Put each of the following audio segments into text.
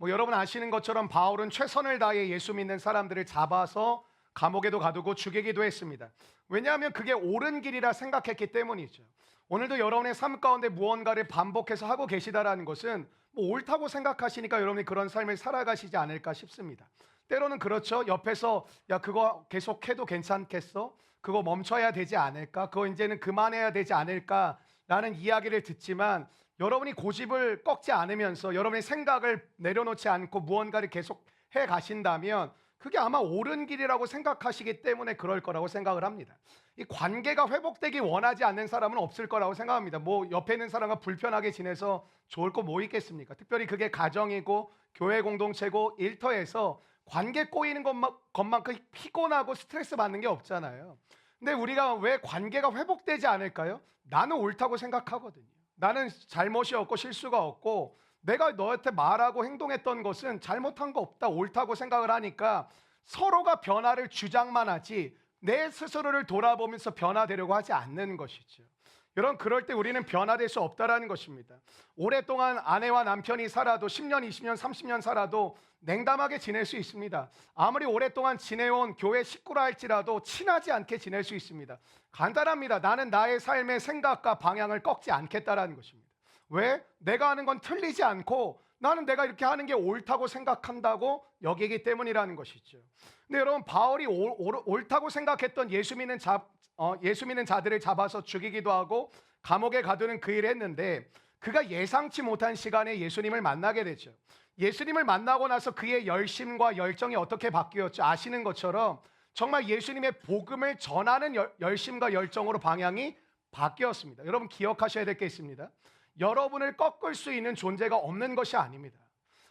여러분 아시는 것처럼 바울은 최선을 다해 예수 믿는 사람들을 잡아서 감옥에도 가두고 죽이기도 했습니다. 왜냐하면 그게 옳은 길이라 생각했기 때문이죠. 오늘도 여러분의 삶 가운데 무언가를 반복해서 하고 계시다라는 것은 옳다고 생각하시니까 여러분이 그런 삶을 살아가시지 않을까 싶습니다. 때로는 그렇죠. 옆에서 야 그거 계속해도 괜찮겠어? 그거 멈춰야 되지 않을까? 그거 이제는 그만해야 되지 않을까? 라는 이야기를 듣지만 여러분이 고집을 꺾지 않으면서 여러분의 생각을 내려놓지 않고 무언가를 계속 해 가신다면 그게 아마 옳은 길이라고 생각하시기 때문에 그럴 거라고 생각을 합니다. 이 관계가 회복되기 원하지 않는 사람은 없을 거라고 생각합니다. 옆에 있는 사람과 불편하게 지내서 좋을 거 뭐 있겠습니까? 특별히 그게 가정이고 교회 공동체고 일터에서 관계 꼬이는 것만큼 피곤하고 스트레스 받는 게 없잖아요. 근데 우리가 왜 관계가 회복되지 않을까요? 나는 옳다고 생각하거든요. 나는 잘못이 없고 실수가 없고 내가 너한테 말하고 행동했던 것은 잘못한 거 없다, 옳다고 생각을 하니까 서로가 변화를 주장만 하지 내 스스로를 돌아보면서 변화되려고 하지 않는 것이죠. 여러분, 그럴 때 우리는 변화될 수 없다라는 것입니다. 오랫동안 아내와 남편이 살아도 10년, 20년, 30년 살아도 냉담하게 지낼 수 있습니다. 아무리 오랫동안 지내온 교회 식구라 할지라도 친하지 않게 지낼 수 있습니다. 간단합니다. 나는 나의 삶의 생각과 방향을 꺾지 않겠다라는 것입니다. 왜? 내가 하는 건 틀리지 않고 나는 내가 이렇게 하는 게 옳다고 생각한다고 여기기 때문이라는 것이죠. 근데 여러분, 바울이 옳다고 생각했던 예수 믿는 자들을 잡아서 죽이기도 하고 감옥에 가두는 그 일을 했는데 그가 예상치 못한 시간에 예수님을 만나게 되죠. 예수님을 만나고 나서 그의 열심과 열정이 어떻게 바뀌었죠? 아시는 것처럼 정말 예수님의 복음을 전하는 열심과 열정으로 방향이 바뀌었습니다. 여러분, 기억하셔야 될 게 있습니다. 여러분을 꺾을 수 있는 존재가 없는 것이 아닙니다.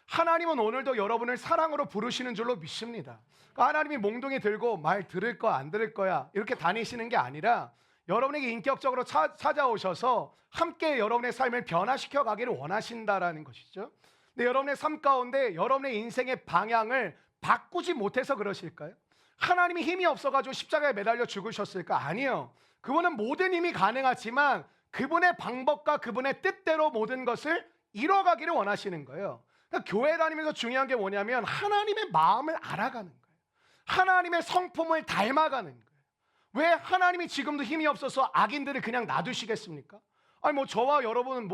하나님은 오늘도 여러분을 사랑으로 부르시는 줄로 믿습니다. 그러니까 하나님이 몽둥이 들고 말 들을 거야 안 들을 거야 이렇게 다니시는 게 아니라 여러분에게 인격적으로 찾아오셔서 함께 여러분의 삶을 변화시켜 가기를 원하신다라는 것이죠. 근데 여러분의 삶 가운데 여러분의 인생의 방향을 바꾸지 못해서 그러실까요? 하나님이 힘이 없어가지고 십자가에 매달려 죽으셨을까? 아니요. 그분은 모든 힘이 가능하지만 그분의 방법과 그분의 뜻대로 모든 것을 이뤄가기를 원하시는 거예요. 그러니까 교회 다니면서 중요한 게 뭐냐면 하나님의 마음을 알아가는 거예요. 하나님의 성품을 닮아가는 거예요. 왜 하나님이 지금도 힘이 없어서 악인들을 그냥 놔두시겠습니까? 아니 저와 여러분은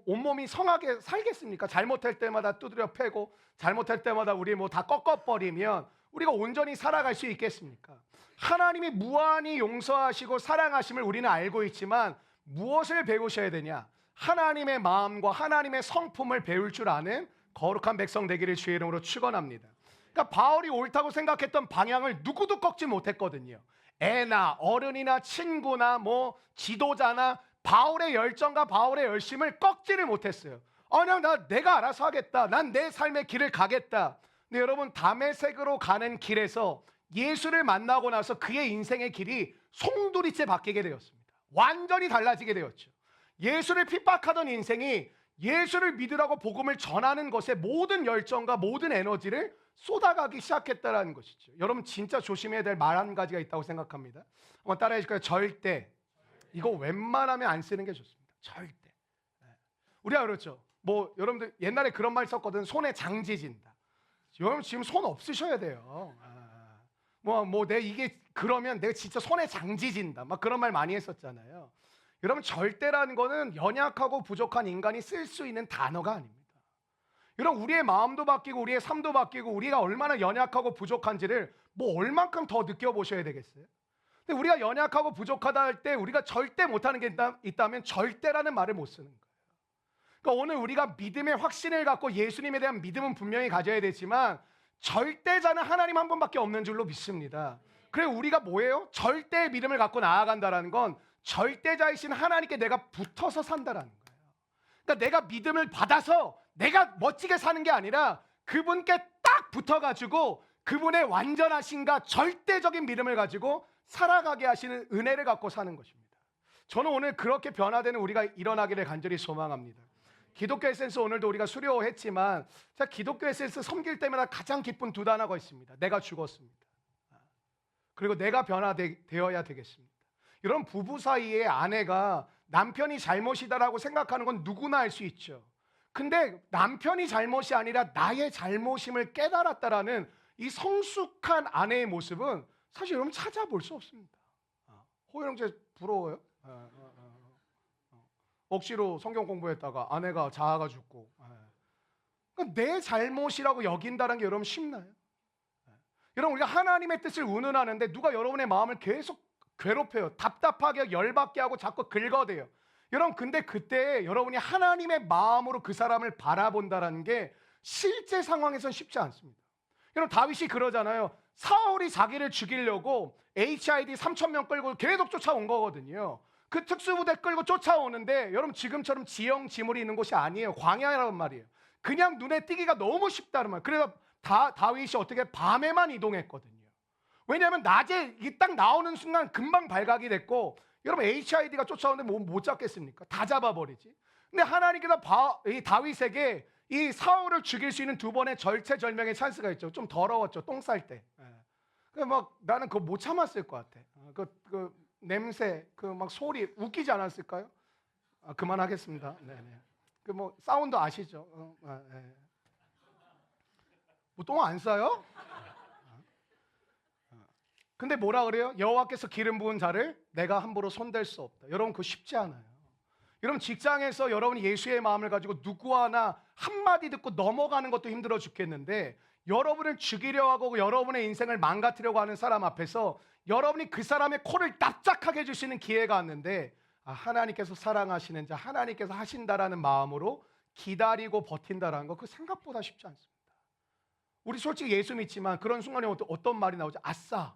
온몸이 성하게 살겠습니까? 잘못할 때마다 두드려 패고 잘못할 때마다 우리 다 꺾어버리면 우리가 온전히 살아갈 수 있겠습니까? 하나님이 무한히 용서하시고 사랑하심을 우리는 알고 있지만 무엇을 배우셔야 되냐? 하나님의 마음과 하나님의 성품을 배울 줄 아는 거룩한 백성 되기를 주의 이름으로 축원합니다. 그러니까 바울이 옳다고 생각했던 방향을 누구도 꺾지 못했거든요. 애나 어른이나 친구나 지도자나 바울의 열정과 바울의 열심을 꺾지를 못했어요. 그냥 내가 알아서 하겠다. 난 내 삶의 길을 가겠다. 근데 여러분, 다메섹으로 가는 길에서 예수를 만나고 나서 그의 인생의 길이 송두리째 바뀌게 되었습니다. 완전히 달라지게 되었죠. 예수를 핍박하던 인생이 예수를 믿으라고 복음을 전하는 것에 모든 열정과 모든 에너지를 쏟아가기 시작했다는 것이죠. 여러분, 진짜 조심해야 될 말 한 가지가 있다고 생각합니다. 한번 따라해 주실까요? 절대. 이거 웬만하면 안 쓰는 게 좋습니다. 절대. 우리가 그렇죠. 여러분들 옛날에 그런 말 썼거든. 손에 장지 진다. 여러분 지금 손 없으셔야 돼요. 이게 그러면 내가 진짜 손에 장지 진다. 그런 말 많이 했었잖아요. 여러분, 절대라는 거는 연약하고 부족한 인간이 쓸 수 있는 단어가 아닙니다. 여러분, 우리의 마음도 바뀌고 우리의 삶도 바뀌고 우리가 얼마나 연약하고 부족한지를 얼만큼 더 느껴보셔야 되겠어요? 근데 우리가 연약하고 부족하다 할 때 우리가 절대 못하는 게 있다면 절대라는 말을 못 쓰는 거예요. 그러니까 오늘 우리가 믿음의 확신을 갖고 예수님에 대한 믿음은 분명히 가져야 되지만 절대자는 하나님 한 분밖에 없는 줄로 믿습니다. 그래 우리가 뭐예요? 절대의 믿음을 갖고 나아간다는 건 절대자이신 하나님께 내가 붙어서 산다라는 거예요. 그러니까 내가 믿음을 받아서 내가 멋지게 사는 게 아니라 그분께 딱 붙어가지고 그분의 완전하신가 절대적인 믿음을 가지고 살아가게 하시는 은혜를 갖고 사는 것입니다. 저는 오늘 그렇게 변화되는 우리가 일어나기를 간절히 소망합니다. 기독교 에센스 오늘도 우리가 수료했지만 기독교 에센스 섬길 때마다 가장 기쁜 두 단어가 있습니다. 내가 죽었습니다. 그리고 내가 변화되어야 되겠습니다. 이런 부부 사이에 아내가 남편이 잘못이다라고 생각하는 건 누구나 알 수 있죠. 근데 남편이 잘못이 아니라 나의 잘못임을 깨달았다라는 이 성숙한 아내의 모습은 사실 여러분 찾아볼 수 없습니다. 호영 형제 부러워요? 억지로 성경 공부했다가 아내가 자아가 죽고. 그러니까 내 잘못이라고 여긴다는 게 여러분 쉽나요? 여러분 우리가 하나님의 뜻을 운운하는데 누가 여러분의 마음을 계속 괴롭혀요. 답답하게 열받게 하고 자꾸 긁어대요. 여러분 근데 그때 여러분이 하나님의 마음으로 그 사람을 바라본다는 게 실제 상황에선 쉽지 않습니다. 여러분 다윗이 그러잖아요. 사울이 자기를 죽이려고 HID 3,000명 끌고 계속 쫓아온 거거든요. 그 특수부대 끌고 쫓아오는데 여러분 지금처럼 지형지물이 있는 곳이 아니에요. 광야라는 말이에요. 그냥 눈에 띄기가 너무 쉽다는 말. 그래서 다윗이 어떻게 밤에만 이동했거든요. 왜냐하면 낮에 이 딱 나오는 순간 금방 발각이 됐고, 여러분 HID가 쫓아오는데 뭐 못 잡겠습니까? 다 잡아버리지. 근데 하나님께서 이 다윗에게 이 사울을 죽일 수 있는 두 번의 절체절명의 찬스가 있죠. 좀 더러웠죠. 똥 쌀 때. 막 나는 그거 못 참았을 것 같아. 그 냄새, 그 막 소리 웃기지 않았을까요? 그만하겠습니다. 네네. 그 뭐 사운드 아시죠? 뭐 똥 안 싸요? 근데 뭐라 그래요? 여호와께서 기름 부은 자를 내가 함부로 손댈 수 없다. 여러분 그거 쉽지 않아요. 여러분 직장에서 여러분이 예수의 마음을 가지고 누구 하나 한마디 듣고 넘어가는 것도 힘들어 죽겠는데, 여러분을 죽이려 하고 여러분의 인생을 망가뜨려고 하는 사람 앞에서 여러분이 그 사람의 코를 납작하게 해줄 수 있는 기회가 왔는데, 하나님께서 사랑하시는 자, 하나님께서 하신다라는 마음으로 기다리고 버틴다라는 거, 그 생각보다 쉽지 않습니다. 우리 솔직히 예수 믿지만 그런 순간에 어떤 말이 나오죠? 아싸,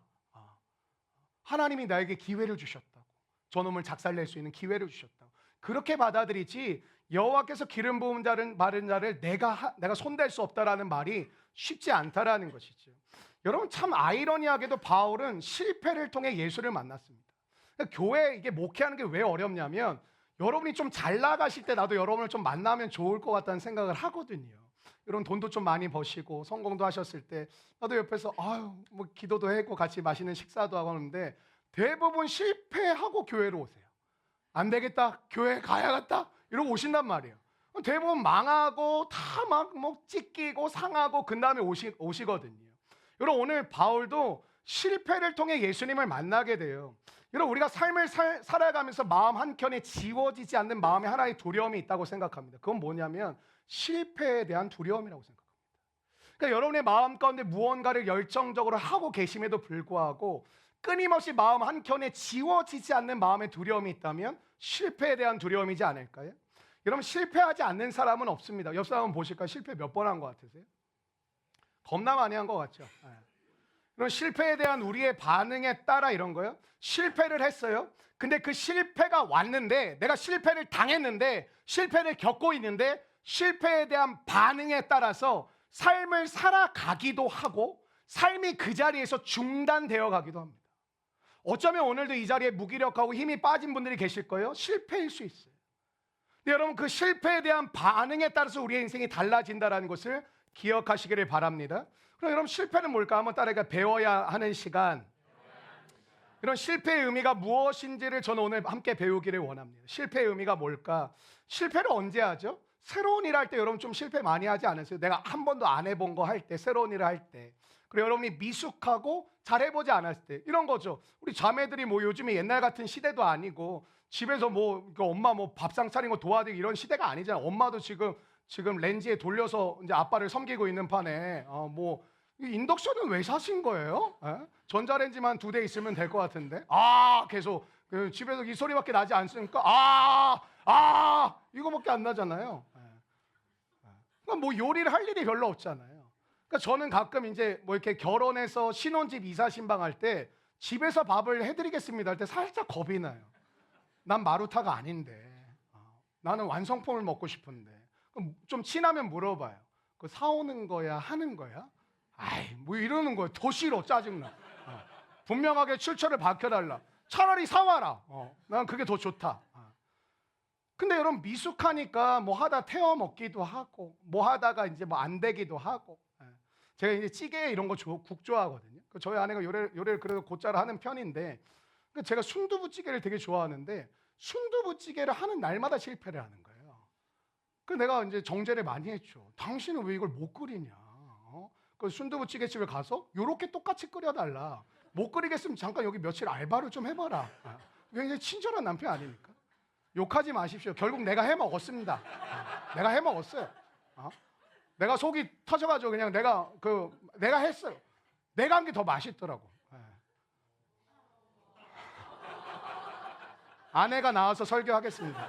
하나님이 나에게 기회를 주셨다고, 저놈을 작살낼 수 있는 기회를 주셨다고 그렇게 받아들이지, 여호와께서 기름 부은 자를 마른 자를 내가 손댈 수 없다라는 말이 쉽지 않다라는 것이죠. 여러분 참 아이러니하게도 바울은 실패를 통해 예수를 만났습니다. 그러니까 교회 이게 목회하는 게 왜 어렵냐면, 여러분이 좀 잘 나가실 때 나도 여러분을 좀 만나면 좋을 것 같다는 생각을 하거든요. 여러분 돈도 좀 많이 버시고 성공도 하셨을 때 나도 옆에서 뭐 기도도 했고 같이 맛있는 식사도 하고 하는데, 대부분 실패하고 교회로 오세요. 안 되겠다, 교회 가야겠다 이러고 오신단 말이에요. 대부분 망하고 다 막 뭐 찢기고 상하고 그 다음에 오시거든요. 여러분 오늘 바울도 실패를 통해 예수님을 만나게 돼요. 여러분 우리가 삶을 살아가면서 마음 한켠에 지워지지 않는 마음에 하나의 두려움이 있다고 생각합니다. 그건 뭐냐면 실패에 대한 두려움이라고 생각합니다. 그러니까 여러분의 마음 가운데 무언가를 열정적으로 하고 계심에도 불구하고 끊임없이 마음 한켠에 지워지지 않는 마음의 두려움이 있다면 실패에 대한 두려움이지 않을까요? 여러분 실패하지 않는 사람은 없습니다. 옆 사람 보실까요? 실패 몇 번 한 것 같으세요? 겁나 많이 한 것 같죠? 그럼 실패에 대한 우리의 반응에 따라 이런 거요. 실패를 했어요. 근데 그 실패가 왔는데, 내가 실패를 당했는데, 실패를 겪고 있는데, 실패에 대한 반응에 따라서 삶을 살아가기도 하고 삶이 그 자리에서 중단되어 가기도 합니다. 어쩌면 오늘도 이 자리에 무기력하고 힘이 빠진 분들이 계실 거예요. 실패일 수 있어요. 근데 여러분 그 실패에 대한 반응에 따라서 우리의 인생이 달라진다는 것을 기억하시기를 바랍니다. 그럼 여러분 실패는 뭘까? 한번 따라가 배워야 하는 시간. 이런 실패의 의미가 무엇인지를 저는 오늘 함께 배우기를 원합니다. 실패의 의미가 뭘까? 실패를 언제 하죠? 새로운 일 할 때 여러분 좀 실패 많이 하지 않으세요? 내가 한 번도 안 해본 거 할 때, 새로운 일을 할 때, 그리고 여러분이 미숙하고 잘 해보지 않았을 때, 이런 거죠. 우리 자매들이 뭐 요즘에 옛날 같은 시대도 아니고 집에서 뭐 엄마 뭐 밥상 차린 거 도와드리고 이런 시대가 아니잖아요. 엄마도 지금 렌지에 돌려서 이제 아빠를 섬기고 있는 판에 뭐 인덕션은 왜 사신 거예요? 전자레인지만 2대 있으면 될 것 같은데. 계속 집에서 이 소리밖에 나지 않으니까 이거밖에 안 나잖아요. 그러니까 뭐 요리를 할 일이 별로 없잖아요. 그러니까 저는 가끔 이제 뭐 이렇게 결혼해서 신혼집 이사 신방할 때 집에서 밥을 해드리겠습니다 할 때 살짝 겁이 나요. 난 마루타가 아닌데, 나는 완성품을 먹고 싶은데. 그럼 좀 친하면 물어봐요. 그거 사오는 거야, 하는 거야? 뭐 이러는 거야. 더 싫어, 짜증나. 분명하게 출처를 밝혀달라. 차라리 사와라. 난 그게 더 좋다. 근데 여러분 미숙하니까 뭐 하다 태워 먹기도 하고, 뭐 하다가 이제 뭐 안 되기도 하고. 제가 이제 찌개 이런 거 국 좋아하거든요. 저희 아내가 요리를 그래도 곧잘 하는 편인데, 제가 순두부찌개를 되게 좋아하는데 순두부찌개를 하는 날마다 실패를 하는 거예요. 그 내가 이제 정죄를 많이 했죠. 당신은 왜 이걸 못 끓이냐? 그 순두부찌개집에 가서 요렇게 똑같이 끓여달라. 못 끓이겠으면 잠깐 여기 며칠 알바를 좀 해봐라. 굉장히 친절한 남편 아닙니까? 욕하지 마십시오. 결국 내가 해 먹었습니다. 내가 해 먹었어요. 내가 속이 터져가지고 그냥 내가 했어요. 내가 한 게 더 맛있더라고. 아내가 나와서 설교하겠습니다.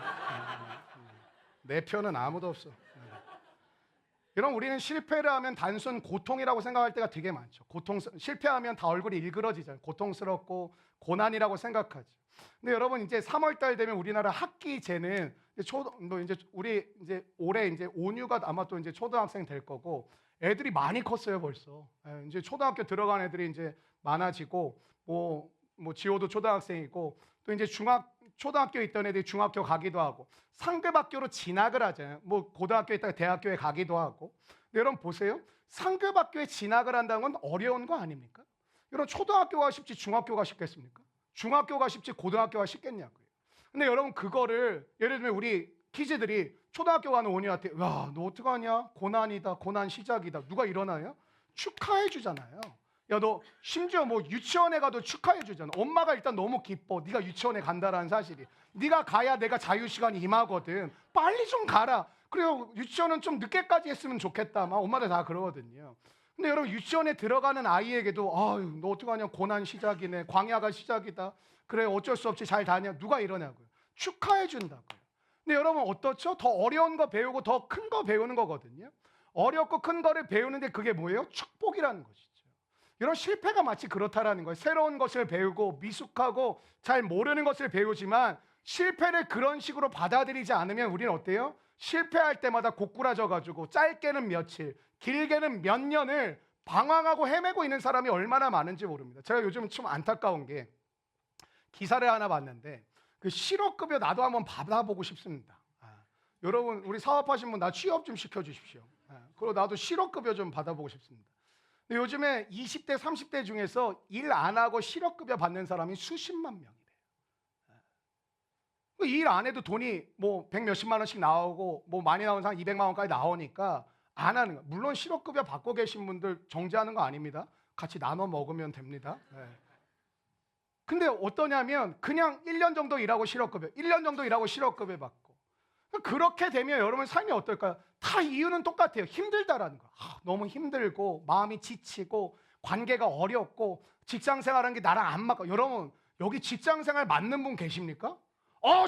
내 편은 아무도 없어. 여러분, 우리는 실패를 하면 단순 고통이라고 생각할 때가 되게 많죠. 실패하면 다 얼굴이 일그러지잖아요. 고통스럽고 고난이라고 생각하죠. 근데 여러분, 이제 3월달 되면 우리나라 학기제는 우리 올해 이제 온유가 아마 또 이제 초등학생 될 거고, 애들이 많이 컸어요 벌써. 이제 초등학교 들어간 애들이 이제 많아지고, 뭐 지호도 초등학생이고, 또 이제 초등학교에 있던 애들이 중학교 가기도 하고, 상급 학교로 진학을 하잖아요. 뭐 고등학교에 있다가 대학교에 가기도 하고. 근데 여러분 보세요. 상급 학교에 진학을 한다는 건 어려운 거 아닙니까? 여러분, 초등학교가 쉽지 중학교가 쉽겠습니까? 중학교가 쉽지 고등학교가 쉽겠냐고요. 근데 여러분, 그거를 예를 들면 우리 키즈들이 초등학교 가는 온유한테, 야, 너 어떡하냐? 고난이다. 고난 시작이다. 누가 일어나요? 축하해 주잖아요. 야, 너 심지어 뭐 유치원에 가도 축하해 주잖아. 엄마가 일단 너무 기뻐. 네가 유치원에 간다라는 사실이. 네가 가야 내가 자유시간이 임하거든. 빨리 좀 가라. 그리고 유치원은 좀 늦게까지 했으면 좋겠다. 막 엄마들 다 그러거든요. 근데 여러분, 유치원에 들어가는 아이에게도 아유, 너 어떡하냐? 고난 시작이네. 광야가 시작이다. 그래, 어쩔 수 없이 잘 다녀. 누가 이러냐고요. 축하해 준다고요. 근데 여러분 어떻죠? 더 어려운 거 배우고 더 큰 거 배우는 거거든요. 어렵고 큰 거를 배우는데 그게 뭐예요? 축복이라는 것이죠. 이런 실패가 마치 그렇다라는 거예요. 새로운 것을 배우고 미숙하고 잘 모르는 것을 배우지만 실패를 그런 식으로 받아들이지 않으면 우리는 어때요? 실패할 때마다 고꾸라져가지고 짧게는 며칠, 길게는 몇 년을 방황하고 헤매고 있는 사람이 얼마나 많은지 모릅니다. 제가 요즘 좀 안타까운 게 기사를 하나 봤는데 그 실업급여 나도 한번 받아보고 싶습니다. 여러분, 우리 사업하신 분 나 취업 좀 시켜주십시오. 그리고 나도 실업급여 좀 받아보고 싶습니다. 근데 요즘에 20대, 30대 중에서 일 안 하고 실업급여 받는 사람이 수십만 명이래요. 일 안 해도 돈이 뭐 100 몇십만 원씩 나오고 뭐 많이 나오는 사람 200만 원까지 나오니까 안 하는 거예요. 물론 실업급여 받고 계신 분들 정죄하는 거 아닙니다. 같이 나눠 먹으면 됩니다. 근데 어떠냐면 그냥 1년 정도 일하고 실업급여, 1년 정도 일하고 실업급여 받고. 그렇게 되면 여러분 삶이 어떨까요? 다 이유는 똑같아요. 힘들다라는 거. 너무 힘들고 마음이 지치고 관계가 어렵고 직장생활하는 게 나랑 안 맞고. 여러분, 여기 직장생활 맞는 분 계십니까?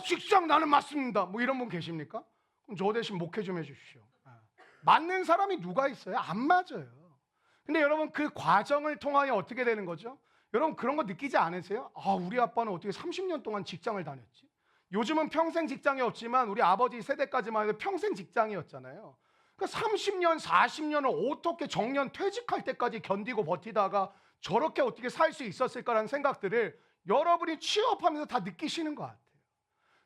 직장 나는 맞습니다. 뭐 이런 분 계십니까? 그럼 저 대신 목회 좀 해주십시오. 맞는 사람이 누가 있어요? 안 맞아요. 근데 여러분, 그 과정을 통하여 어떻게 되는 거죠? 여러분, 그런 거 느끼지 않으세요? 우리 아빠는 어떻게 30년 동안 직장을 다녔지? 요즘은 평생 직장이 없지만 우리 아버지 세대까지만 해도 평생 직장이었잖아요. 그러니까 30년, 40년을 어떻게 정년 퇴직할 때까지 견디고 버티다가 저렇게 어떻게 살 수 있었을까라는 생각들을 여러분이 취업하면서 다 느끼시는 것 같아요.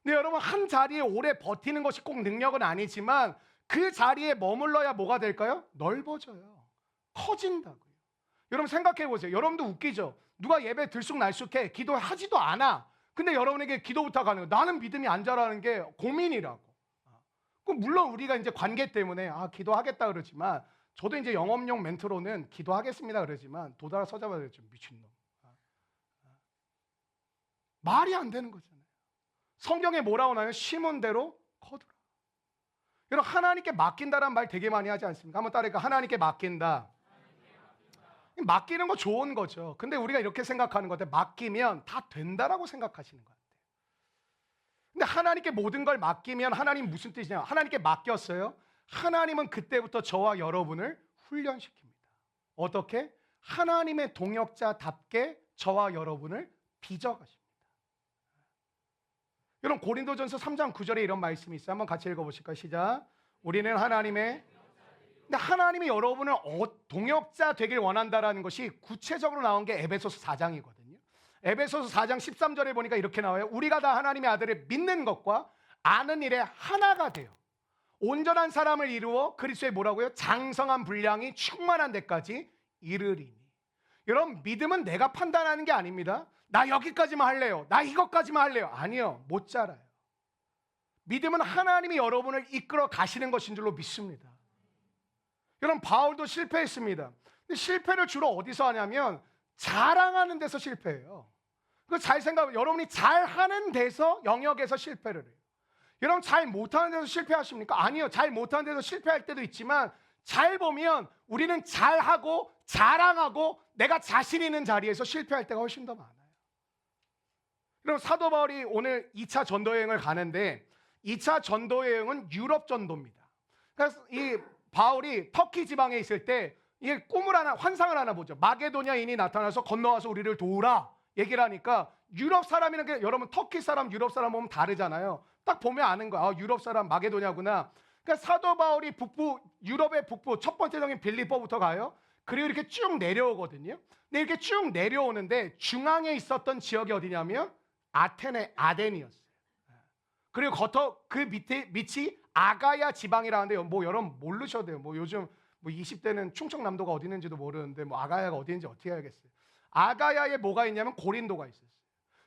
근데 여러분, 한 자리에 오래 버티는 것이 꼭 능력은 아니지만 그 자리에 머물러야 뭐가 될까요? 넓어져요. 커진다고요. 여러분 생각해 보세요. 여러분도 웃기죠? 누가 예배 들쑥날쑥해 기도하지도 않아. 근데 여러분에게 기도 부탁하는 거, 나는 믿음이 안 자라는 게 고민이라고. 그럼 물론 우리가 이제 관계 때문에 기도하겠다 그러지만, 저도 이제 영업용 멘트로는 기도하겠습니다 그러지만 도달서자마자 그랬죠. 미친놈. 말이 안 되는 거잖아요. 성경에 뭐라고 나와요? 심은 대로 거두라. 여러분, 하나님께 맡긴다라는 말 되게 많이 하지 않습니까? 한번 따라해볼까요? 하나님께 맡긴다. 맡기는 거 좋은 거죠. 근데 우리가 이렇게 생각하는 것 같아요. 맡기면 다 된다라고 생각하시는 것 같아요. 근데 하나님께 모든 걸 맡기면 하나님 무슨 뜻이냐? 하나님께 맡겼어요. 하나님은 그때부터 저와 여러분을 훈련시킵니다. 어떻게? 하나님의 동역자답게 저와 여러분을 빚어가십니다. 여러분, 고린도전서 3장 9절에 이런 말씀이 있어요. 한번 같이 읽어보실까요? 시작. 우리는 하나님의, 근데 하나님이 여러분을 동역자 되길 원한다라는 것이 구체적으로 나온 게 에베소서 4장이거든요. 에베소서 4장 13절에 보니까 이렇게 나와요. 우리가 다 하나님의 아들을 믿는 것과 아는 일에 하나가 돼요. 온전한 사람을 이루어 그리스도의 뭐라고요? 장성한 분량이 충만한 데까지 이르리니. 여러분, 믿음은 내가 판단하는 게 아닙니다. 나 여기까지만 할래요. 나 이것까지만 할래요. 아니요, 못 자라요. 믿음은 하나님이 여러분을 이끌어 가시는 것인 줄로 믿습니다. 여러분, 바울도 실패했습니다. 근데 실패를 주로 어디서 하냐면 자랑하는 데서 실패해요. 그거 잘 생각하면 여러분이 잘하는 데서, 영역에서 실패를 해요. 여러분, 잘 못하는 데서 실패하십니까? 아니요. 잘 못하는 데서 실패할 때도 있지만 잘 보면 우리는 잘하고 자랑하고 내가 자신 있는 자리에서 실패할 때가 훨씬 더 많아요. 그럼 사도 바울이 오늘 2차 전도 여행을 가는데 2차 전도 여행은 유럽 전도입니다. 그래서 이 바울이 터키 지방에 있을 때 이게 꿈을 하나, 환상을 하나 보죠. 마게도냐인이 나타나서 건너와서 우리를 도우라 얘기를 하니까 유럽 사람이라는 게, 여러분 터키 사람, 유럽 사람 보면 다르잖아요. 딱 보면 아는 거야. 아, 유럽 사람 마게도냐구나. 그러니까 사도 바울이 북부, 유럽의 북부 첫 번째 성인 빌립보부터 가요. 그리고 이렇게 쭉 내려오거든요. 근데 이렇게 쭉 내려오는데 중앙에 있었던 지역이 어디냐면 아덴이었어요. 그리고 그 밑이 아가야 지방이라는데, 뭐 여러분 모르셔도 돼요. 뭐 요즘 뭐 20대는 충청남도가 어디 있는지도 모르는데 뭐 아가야가 어디 있는지 어떻게 알겠어요. 아가야에 뭐가 있냐면 고린도가 있었어요.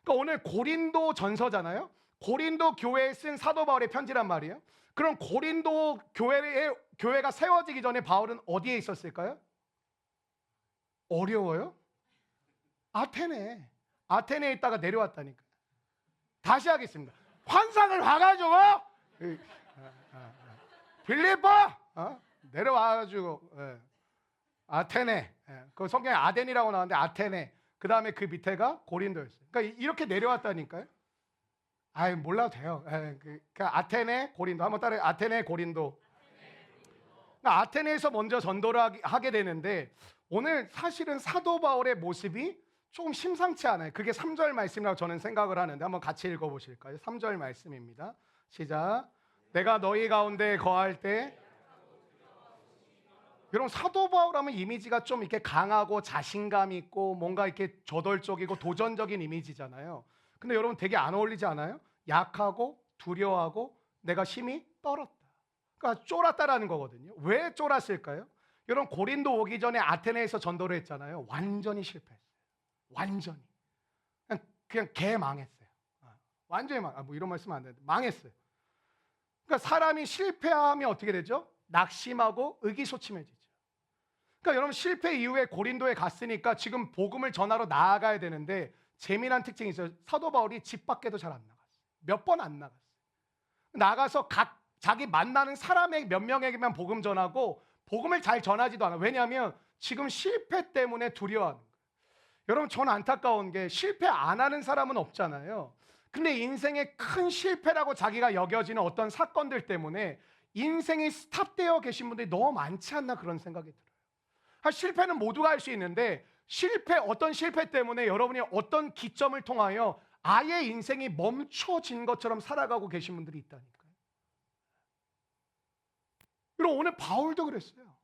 그러니까 오늘 고린도 전서잖아요. 고린도 교회에 쓴 사도 바울의 편지란 말이에요. 그럼 고린도 교회가 세워지기 전에 바울은 어디에 있었을까요? 어려워요? 아테네에 있다가 내려왔다니까. 다시 하겠습니다. 환상을 봐가지고 빌립보 내려와가지고 아테네, 그 성경에 아덴이라고 나왔는데 아테네, 그 다음에 그 밑에가 고린도였어요. 그러니까 이렇게 내려왔다니까요. 아이, 몰라도 돼요. 그러니까 아테네, 고린도 한번 따라해. 아테네, 고린도. 그러니까 아테네에서 먼저 전도를 하게 되는데 오늘 사실은 사도 바울의 모습이 조금 심상치 않아요. 그게 3절 말씀이라고 저는 생각을 하는데 한번 같이 읽어보실까요? 3절 말씀입니다. 시작. 내가 너희 가운데 거할 때, 여러분 사도 바울 하면 이미지가 좀 이렇게 강하고 자신감 있고 뭔가 이렇게 저돌적이고 도전적인 이미지잖아요. 근데 여러분 되게 안 어울리지 않아요? 약하고 두려워하고 내가 힘이 떨었다. 그러니까 쫄았다라는 거거든요. 왜 쫄았을까요? 여러분 고린도 오기 전에 아테네에서 전도를 했잖아요. 완전히 실패했어요. 완전히 그냥 개망했어요. 완전히 뭐 이런 말씀 안 되는데 망했어요. 그러니까 사람이 실패하면 어떻게 되죠? 낙심하고 의기소침해지죠. 그러니까 여러분 실패 이후에 고린도에 갔으니까 지금 복음을 전하러 나아가야 되는데 재미난 특징이 있어요. 사도 바울이 집 밖에도 잘 안 나갔어요. 몇 번 안 나갔어요. 나가서 자기 만나는 사람의 몇 명에게만 복음 전하고 복음을 잘 전하지도 않아요. 왜냐하면 지금 실패 때문에 두려워하는 거예요. 여러분 저는 안타까운 게 실패 안 하는 사람은 없잖아요. 근데 인생의 큰 실패라고 자기가 여겨지는 어떤 사건들 때문에 인생이 스탑되어 계신 분들이 너무 많지 않나 그런 생각이 들어요. 실패는 모두가 할 수 있는데 어떤 실패 때문에 여러분이 어떤 기점을 통하여 아예 인생이 멈춰진 것처럼 살아가고 계신 분들이 있다니까요. 그리고 오늘 바울도 그랬어요.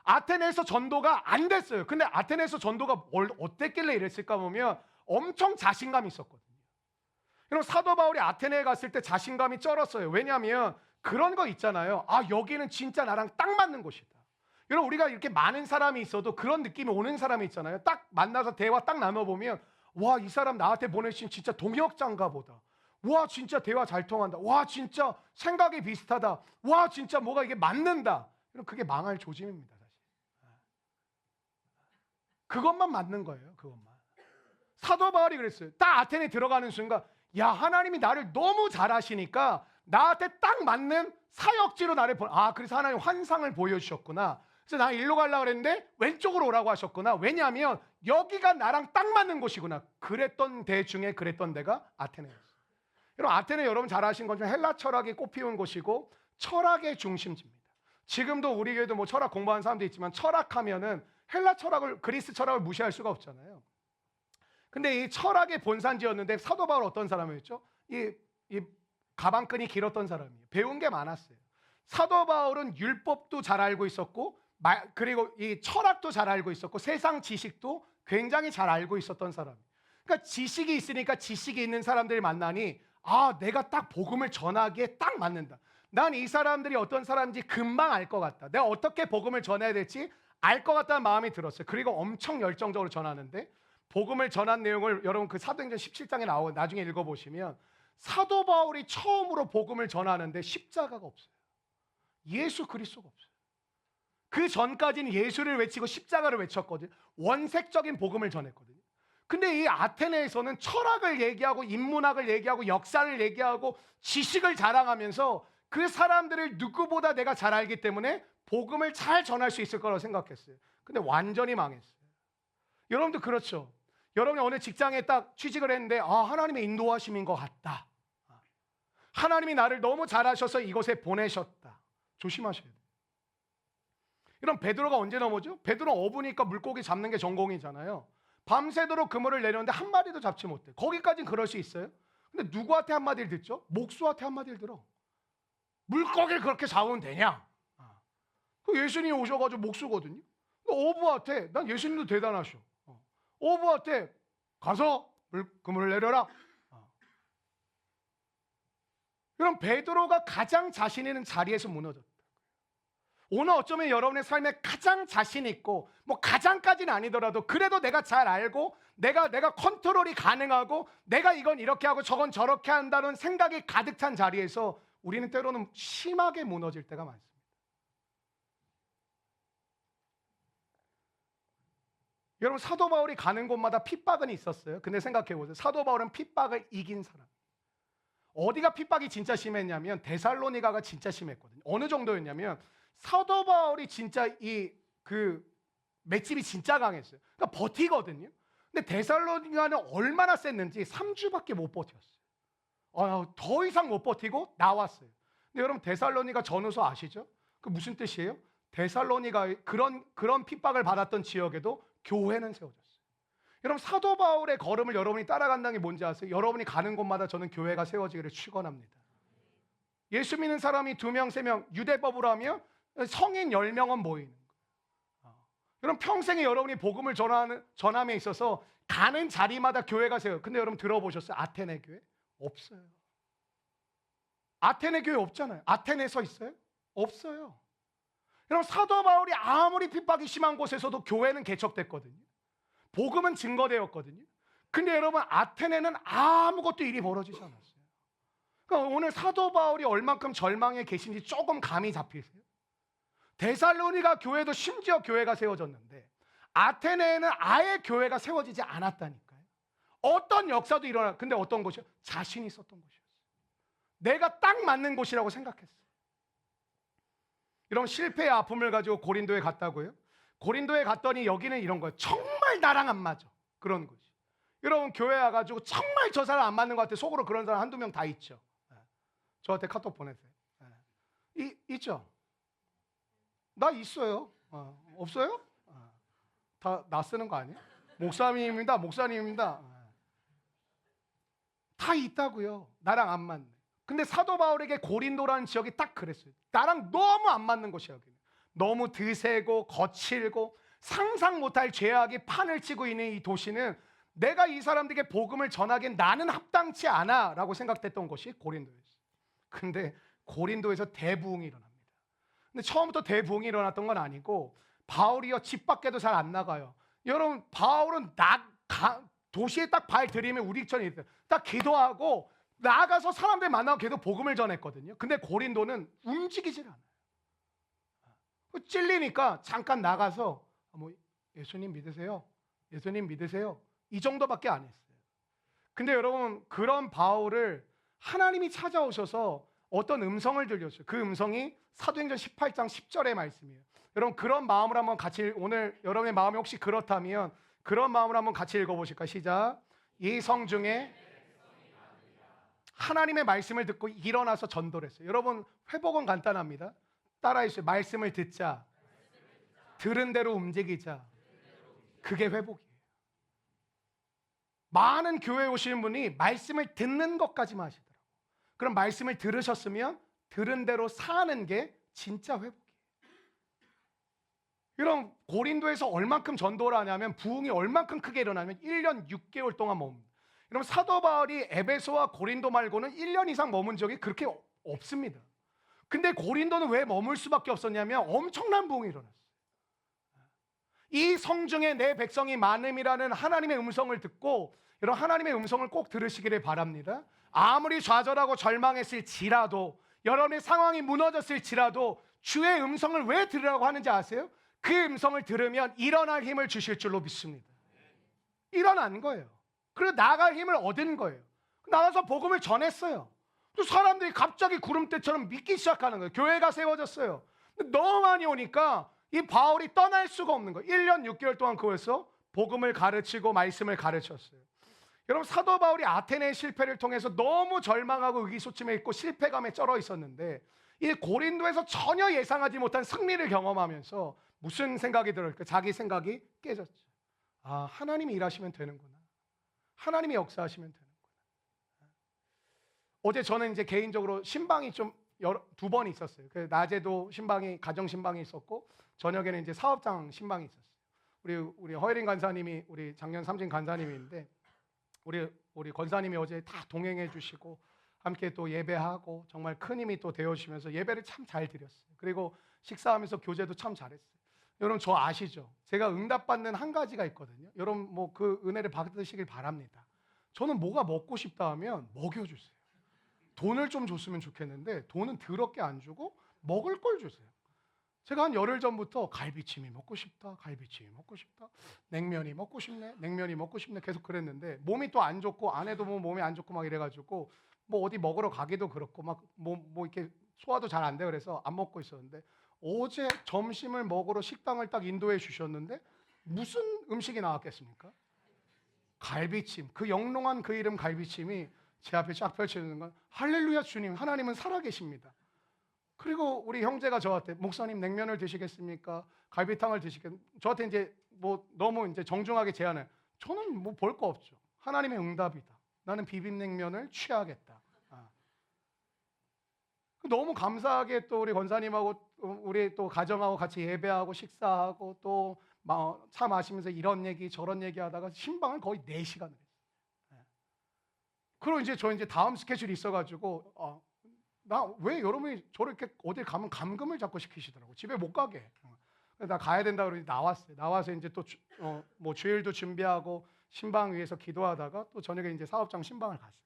아테네에서 전도가 안 됐어요. 근데 아테네에서 전도가 어땠길래 이랬을까 보면 엄청 자신감이 있었거든요. 여러분 사도 바울이 아테네에 갔을 때 자신감이 쩔었어요. 왜냐하면 그런 거 있잖아요. 아, 여기는 진짜 나랑 딱 맞는 곳이다. 여러분 우리가 이렇게 많은 사람이 있어도 그런 느낌이 오는 사람이 있잖아요. 딱 만나서 대화 딱 나눠보면 와, 이 사람 나한테 보내신 진짜 동역자인가 보다. 와, 진짜 대화 잘 통한다. 와, 진짜 생각이 비슷하다. 와, 진짜 뭐가 이게 맞는다. 여러분 그게 망할 조짐입니다. 그것만 맞는 거예요. 그것만. 사도 바울이 그랬어요. 딱 아테네 들어가는 순간 야, 하나님이 나를 너무 잘 아시니까 나한테 딱 맞는 사역지로 나를 그래서 하나님 환상을 보여주셨구나. 그래서 나 일로 가려고 그랬는데 왼쪽으로 오라고 하셨구나. 왜냐하면 여기가 나랑 딱 맞는 곳이구나. 그랬던 데 중에 그랬던 데가 아테네였어요. 여러분 아테네 여러분 잘 아신 것처럼 헬라 철학이 꽃피운 곳이고 철학의 중심지입니다. 지금도 우리 교회도 뭐 철학 공부하는 사람도 있지만 철학하면은 헬라 철학을, 그리스 철학을 무시할 수가 없잖아요. 근데 이 철학의 본산지였는데 사도 바울 어떤 사람이었죠? 이 가방끈이 길었던 사람이에요. 배운 게 많았어요. 사도 바울은 율법도 잘 알고 있었고 그리고 이 철학도 잘 알고 있었고 세상 지식도 굉장히 잘 알고 있었던 사람이에요. 그러니까 지식이 있으니까 지식이 있는 사람들을 만나니 내가 딱 복음을 전하기에 딱 맞는다. 난 이 사람들이 어떤 사람인지 금방 알 것 같다. 내가 어떻게 복음을 전해야 될지 알 것 같다는 마음이 들었어요. 그리고 엄청 열정적으로 전하는데 복음을 전한 내용을 여러분 그 사도행전 17장에 나오고 나중에 읽어보시면 사도 바울이 처음으로 복음을 전하는데 십자가가 없어요. 예수 그리스도가 없어요. 그 전까지는 예수를 외치고 십자가를 외쳤거든요. 원색적인 복음을 전했거든요. 근데 이 아테네에서는 철학을 얘기하고 인문학을 얘기하고 역사를 얘기하고 지식을 자랑하면서 그 사람들을 누구보다 내가 잘 알기 때문에 복음을 잘 전할 수 있을 거라고 생각했어요. 근데 완전히 망했어요. 여러분도 그렇죠. 여러분이 어느 직장에 딱 취직을 했는데 하나님의 인도하심인 것 같다. 하나님이 나를 너무 잘하셔서 이곳에 보내셨다. 조심하셔야 돼요. 이런 베드로가 언제 넘어죠? 베드로 어부니까 물고기 잡는 게 전공이잖아요. 밤새도록 그물을 내렸는데 한 마리도 잡지 못해. 거기까지는 그럴 수 있어요. 근데 누구한테 한마디를 듣죠? 목수한테 한마디를 들어. 물고기를 그렇게 잡으면 되냐? 그 예수님이 오셔가지고 목수거든요. 어부한테, 난 예수님도 대단하셔. 어부한테 가서 그물을 내려라. 그럼 베드로가 가장 자신 있는 자리에서 무너졌다. 오늘 어쩌면 여러분의 삶에 가장 자신 있고 뭐 가장까지는 아니더라도 그래도 내가 잘 알고 내가 컨트롤이 가능하고 내가 이건 이렇게 하고 저건 저렇게 한다는 생각이 가득 찬 자리에서 우리는 때로는 심하게 무너질 때가 많습니다. 여러분, 사도 바울이 가는 곳마다 핍박은 있었어요. 근데 생각해 보세요. 사도 바울은 핍박을 이긴 사람. 어디가 핍박이 진짜 심했냐면 데살로니가가 진짜 심했거든요. 어느 정도였냐면 사도 바울이 진짜 맷집이 진짜 강했어요. 그러니까 버티거든요. 근데 데살로니가는 얼마나 셌는지 3주밖에 못 버텼어요. 더 이상 못 버티고 나왔어요. 근데 여러분, 데살로니가 전후서 아시죠? 그 무슨 뜻이에요? 데살로니가 그런 핍박을 받았던 지역에도 교회는 세워졌어요. 여러분, 사도 바울의 걸음을 여러분이 따라간다는 게 뭔지 아세요? 여러분이 가는 곳마다 저는 교회가 세워지기를 축원합니다. 예수 믿는 사람이 2명, 3명, 유대법으로 하면 성인 10명은 모이는 거예요. 여러분, 평생에 여러분이 복음을 전함에 있어서 가는 자리마다 교회가 세워요. 근데 여러분 들어보셨어요? 아테네 교회? 없어요. 아테네 교회 없잖아요. 아테네 서 있어요? 없어요. 여러분, 사도 바울이 아무리 핍박이 심한 곳에서도 교회는 개척됐거든요. 복음은 증거되었거든요. 근데 여러분, 아테네는 아무것도 일이 벌어지지 않았어요. 그러니까 오늘 사도 바울이 얼만큼 절망에 계신지 조금 감이 잡히세요? 데살로니가 교회도 심지어 교회가 세워졌는데 아테네에는 아예 교회가 세워지지 않았다니까요. 어떤 역사도 일어나. 근데 어떤 곳이요? 자신이 있었던 곳이었어요. 내가 딱 맞는 곳이라고 생각했어요. 이런 실패의 아픔을 가지고 고린도에 갔다고요? 고린도에 갔더니 여기는 이런 거예요. 정말 나랑 안 맞아. 그런 거지. 여러분, 교회 와가지고 정말 저 사람 안 맞는 것 같아. 속으로 그런 사람 한두 명 다 있죠. 저한테 카톡 보내세요. 있죠? 나 있어요. 없어요? 다 나 쓰는 거 아니에요? 목사님입니다. 목사님입니다. 다 있다고요. 나랑 안 맞네. 근데 사도 바울에게 고린도라는 지역이 딱 그랬어요. 나랑 너무 안 맞는 곳이야. 여기는. 너무 드세고 거칠고 상상 못할 죄악이 판을 치고 있는 이 도시는 내가 이 사람들에게 복음을 전하기엔 나는 합당치 않아 라고 생각됐던 곳이 고린도였어요. 근데 고린도에서 대부흥이 일어납니다. 근데 처음부터 대부흥이 일어났던 건 아니고 바울이요, 집 밖에도 잘 안 나가요. 여러분, 바울은 도시에 딱 발 들이면 우리처럼 있어요. 딱 기도하고 나가서 사람들 만나고 계속 복음을 전했거든요. 근데 고린도는 움직이질 않아요. 찔리니까 잠깐 나가서 뭐 예수님 믿으세요? 예수님 믿으세요? 이 정도밖에 안 했어요. 근데 여러분, 그런 바울을 하나님이 찾아오셔서 어떤 음성을 들렸어요. 그 음성이 사도행전 18장 10절의 말씀이에요. 여러분, 그런 마음을 한번 같이, 오늘 여러분의 마음이 혹시 그렇다면 그런 마음을 한번 같이 읽어보실까요? 시작. 이 성중에 하나님의 말씀을 듣고 일어나서 전도를 했어요. 여러분, 회복은 간단합니다. 따라해주세요. 말씀을 듣자. 들은 대로 움직이자. 그게 회복이에요. 많은 교회에 오시는 분이 말씀을 듣는 것까지만 하시더라고요. 그럼 말씀을 들으셨으면 들은 대로 사는 게 진짜 회복이에요. 여러분, 고린도에서 얼만큼 전도를 하냐면 부흥이 얼만큼 크게 일어나면 1년 6개월 동안 머뭅니다. 여러분, 사도 바울이 에베소와 고린도 말고는 1년 이상 머문 적이 그렇게 없습니다. 근데 고린도는 왜 머물 수밖에 없었냐면 엄청난 부흥이 일어났어요. 이 성중에 내 백성이 많음이라는 하나님의 음성을 듣고, 여러분, 하나님의 음성을 꼭 들으시기를 바랍니다. 아무리 좌절하고 절망했을지라도, 여러분의 상황이 무너졌을지라도 주의 음성을 왜 들으라고 하는지 아세요? 그 음성을 들으면 일어날 힘을 주실 줄로 믿습니다. 일어난 거예요. 그리고 나갈 힘을 얻은 거예요. 나가서 복음을 전했어요. 또 사람들이 갑자기 구름대처럼 믿기 시작하는 거예요. 교회가 세워졌어요. 너무 많이 오니까 이 바울이 떠날 수가 없는 거예요. 1년 6개월 동안 그거에서 복음을 가르치고 말씀을 가르쳤어요. 여러분, 사도 바울이 아테네의 실패를 통해서 너무 절망하고 의기소침해 있고 실패감에 쩔어 있었는데, 이 고린도에서 전혀 예상하지 못한 승리를 경험하면서 무슨 생각이 들을까? 자기 생각이 깨졌죠. 아, 하나님이 일하시면 되는구나. 하나님이 역사하시면 되는구나. 어제 저는 이제 개인적으로 신방이 좀 두 번 있었어요. 그 낮에도 신방이, 가정 신방이 있었고, 저녁에는 이제 사업장 신방이 있었어요. 우리 허예린 간사님이 우리 작년 삼진 간사님인데, 우리 권사님이 어제 다 동행해 주시고 함께 또 예배하고 정말 큰 힘이 또 되어 주시면서 예배를 참 잘 드렸어요. 그리고 식사하면서 교제도 참 잘했어요. 여러분, 저 아시죠? 제가 응답받는 한 가지가 있거든요. 여러분, 뭐 그 은혜를 받으시길 바랍니다. 저는 뭐가 먹고 싶다 하면 먹여주세요. 돈을 좀 줬으면 좋겠는데 돈은 더럽게 안 주고 먹을 걸 주세요. 제가 한 열흘 전부터 갈비찜이 먹고 싶다, 갈비찜이 먹고 싶다, 냉면이 먹고 싶네, 냉면이 먹고 싶네 계속 그랬는데, 몸이 또 안 좋고 아내도 뭐 몸이 안 좋고 막 이래가지고 뭐 어디 먹으러 가기도 그렇고 막 뭐 이렇게 소화도 잘 안 돼, 그래서 안 먹고 있었는데, 어제 점심을 먹으러 식당을 딱 인도해 주셨는데 무슨 음식이 나왔겠습니까? 갈비찜. 그 영롱한 그 이름 갈비찜이 제 앞에 쫙 펼쳐지는 건, 할렐루야, 주님, 하나님은 살아계십니다. 그리고 우리 형제가 저한테, 목사님 냉면을 드시겠습니까? 갈비탕을 드시겠습니까? 저한테 이제 뭐 너무 이제 정중하게 제안을. 저는 뭐 볼 거 없죠. 하나님의 응답이다. 나는 비빔냉면을 취하겠다. 너무 감사하게 또 우리 권사님하고 우리 또 가정하고 같이 예배하고 식사하고 또 차 마시면서 이런 얘기 저런 얘기 하다가 신방을 거의 4시간을 했어요. 그리고 이제 저 이제 다음 스케줄이 있어가지고 나 왜 여러분이 저렇게 어딜 가면 감금을 자꾸 시키시더라고. 집에 못 가게. 나 가야 된다 그러니 나왔어요. 나와서 이제 또 뭐 주일도 준비하고 신방 위해서 기도하다가 또 저녁에 이제 사업장 신방을 갔어요.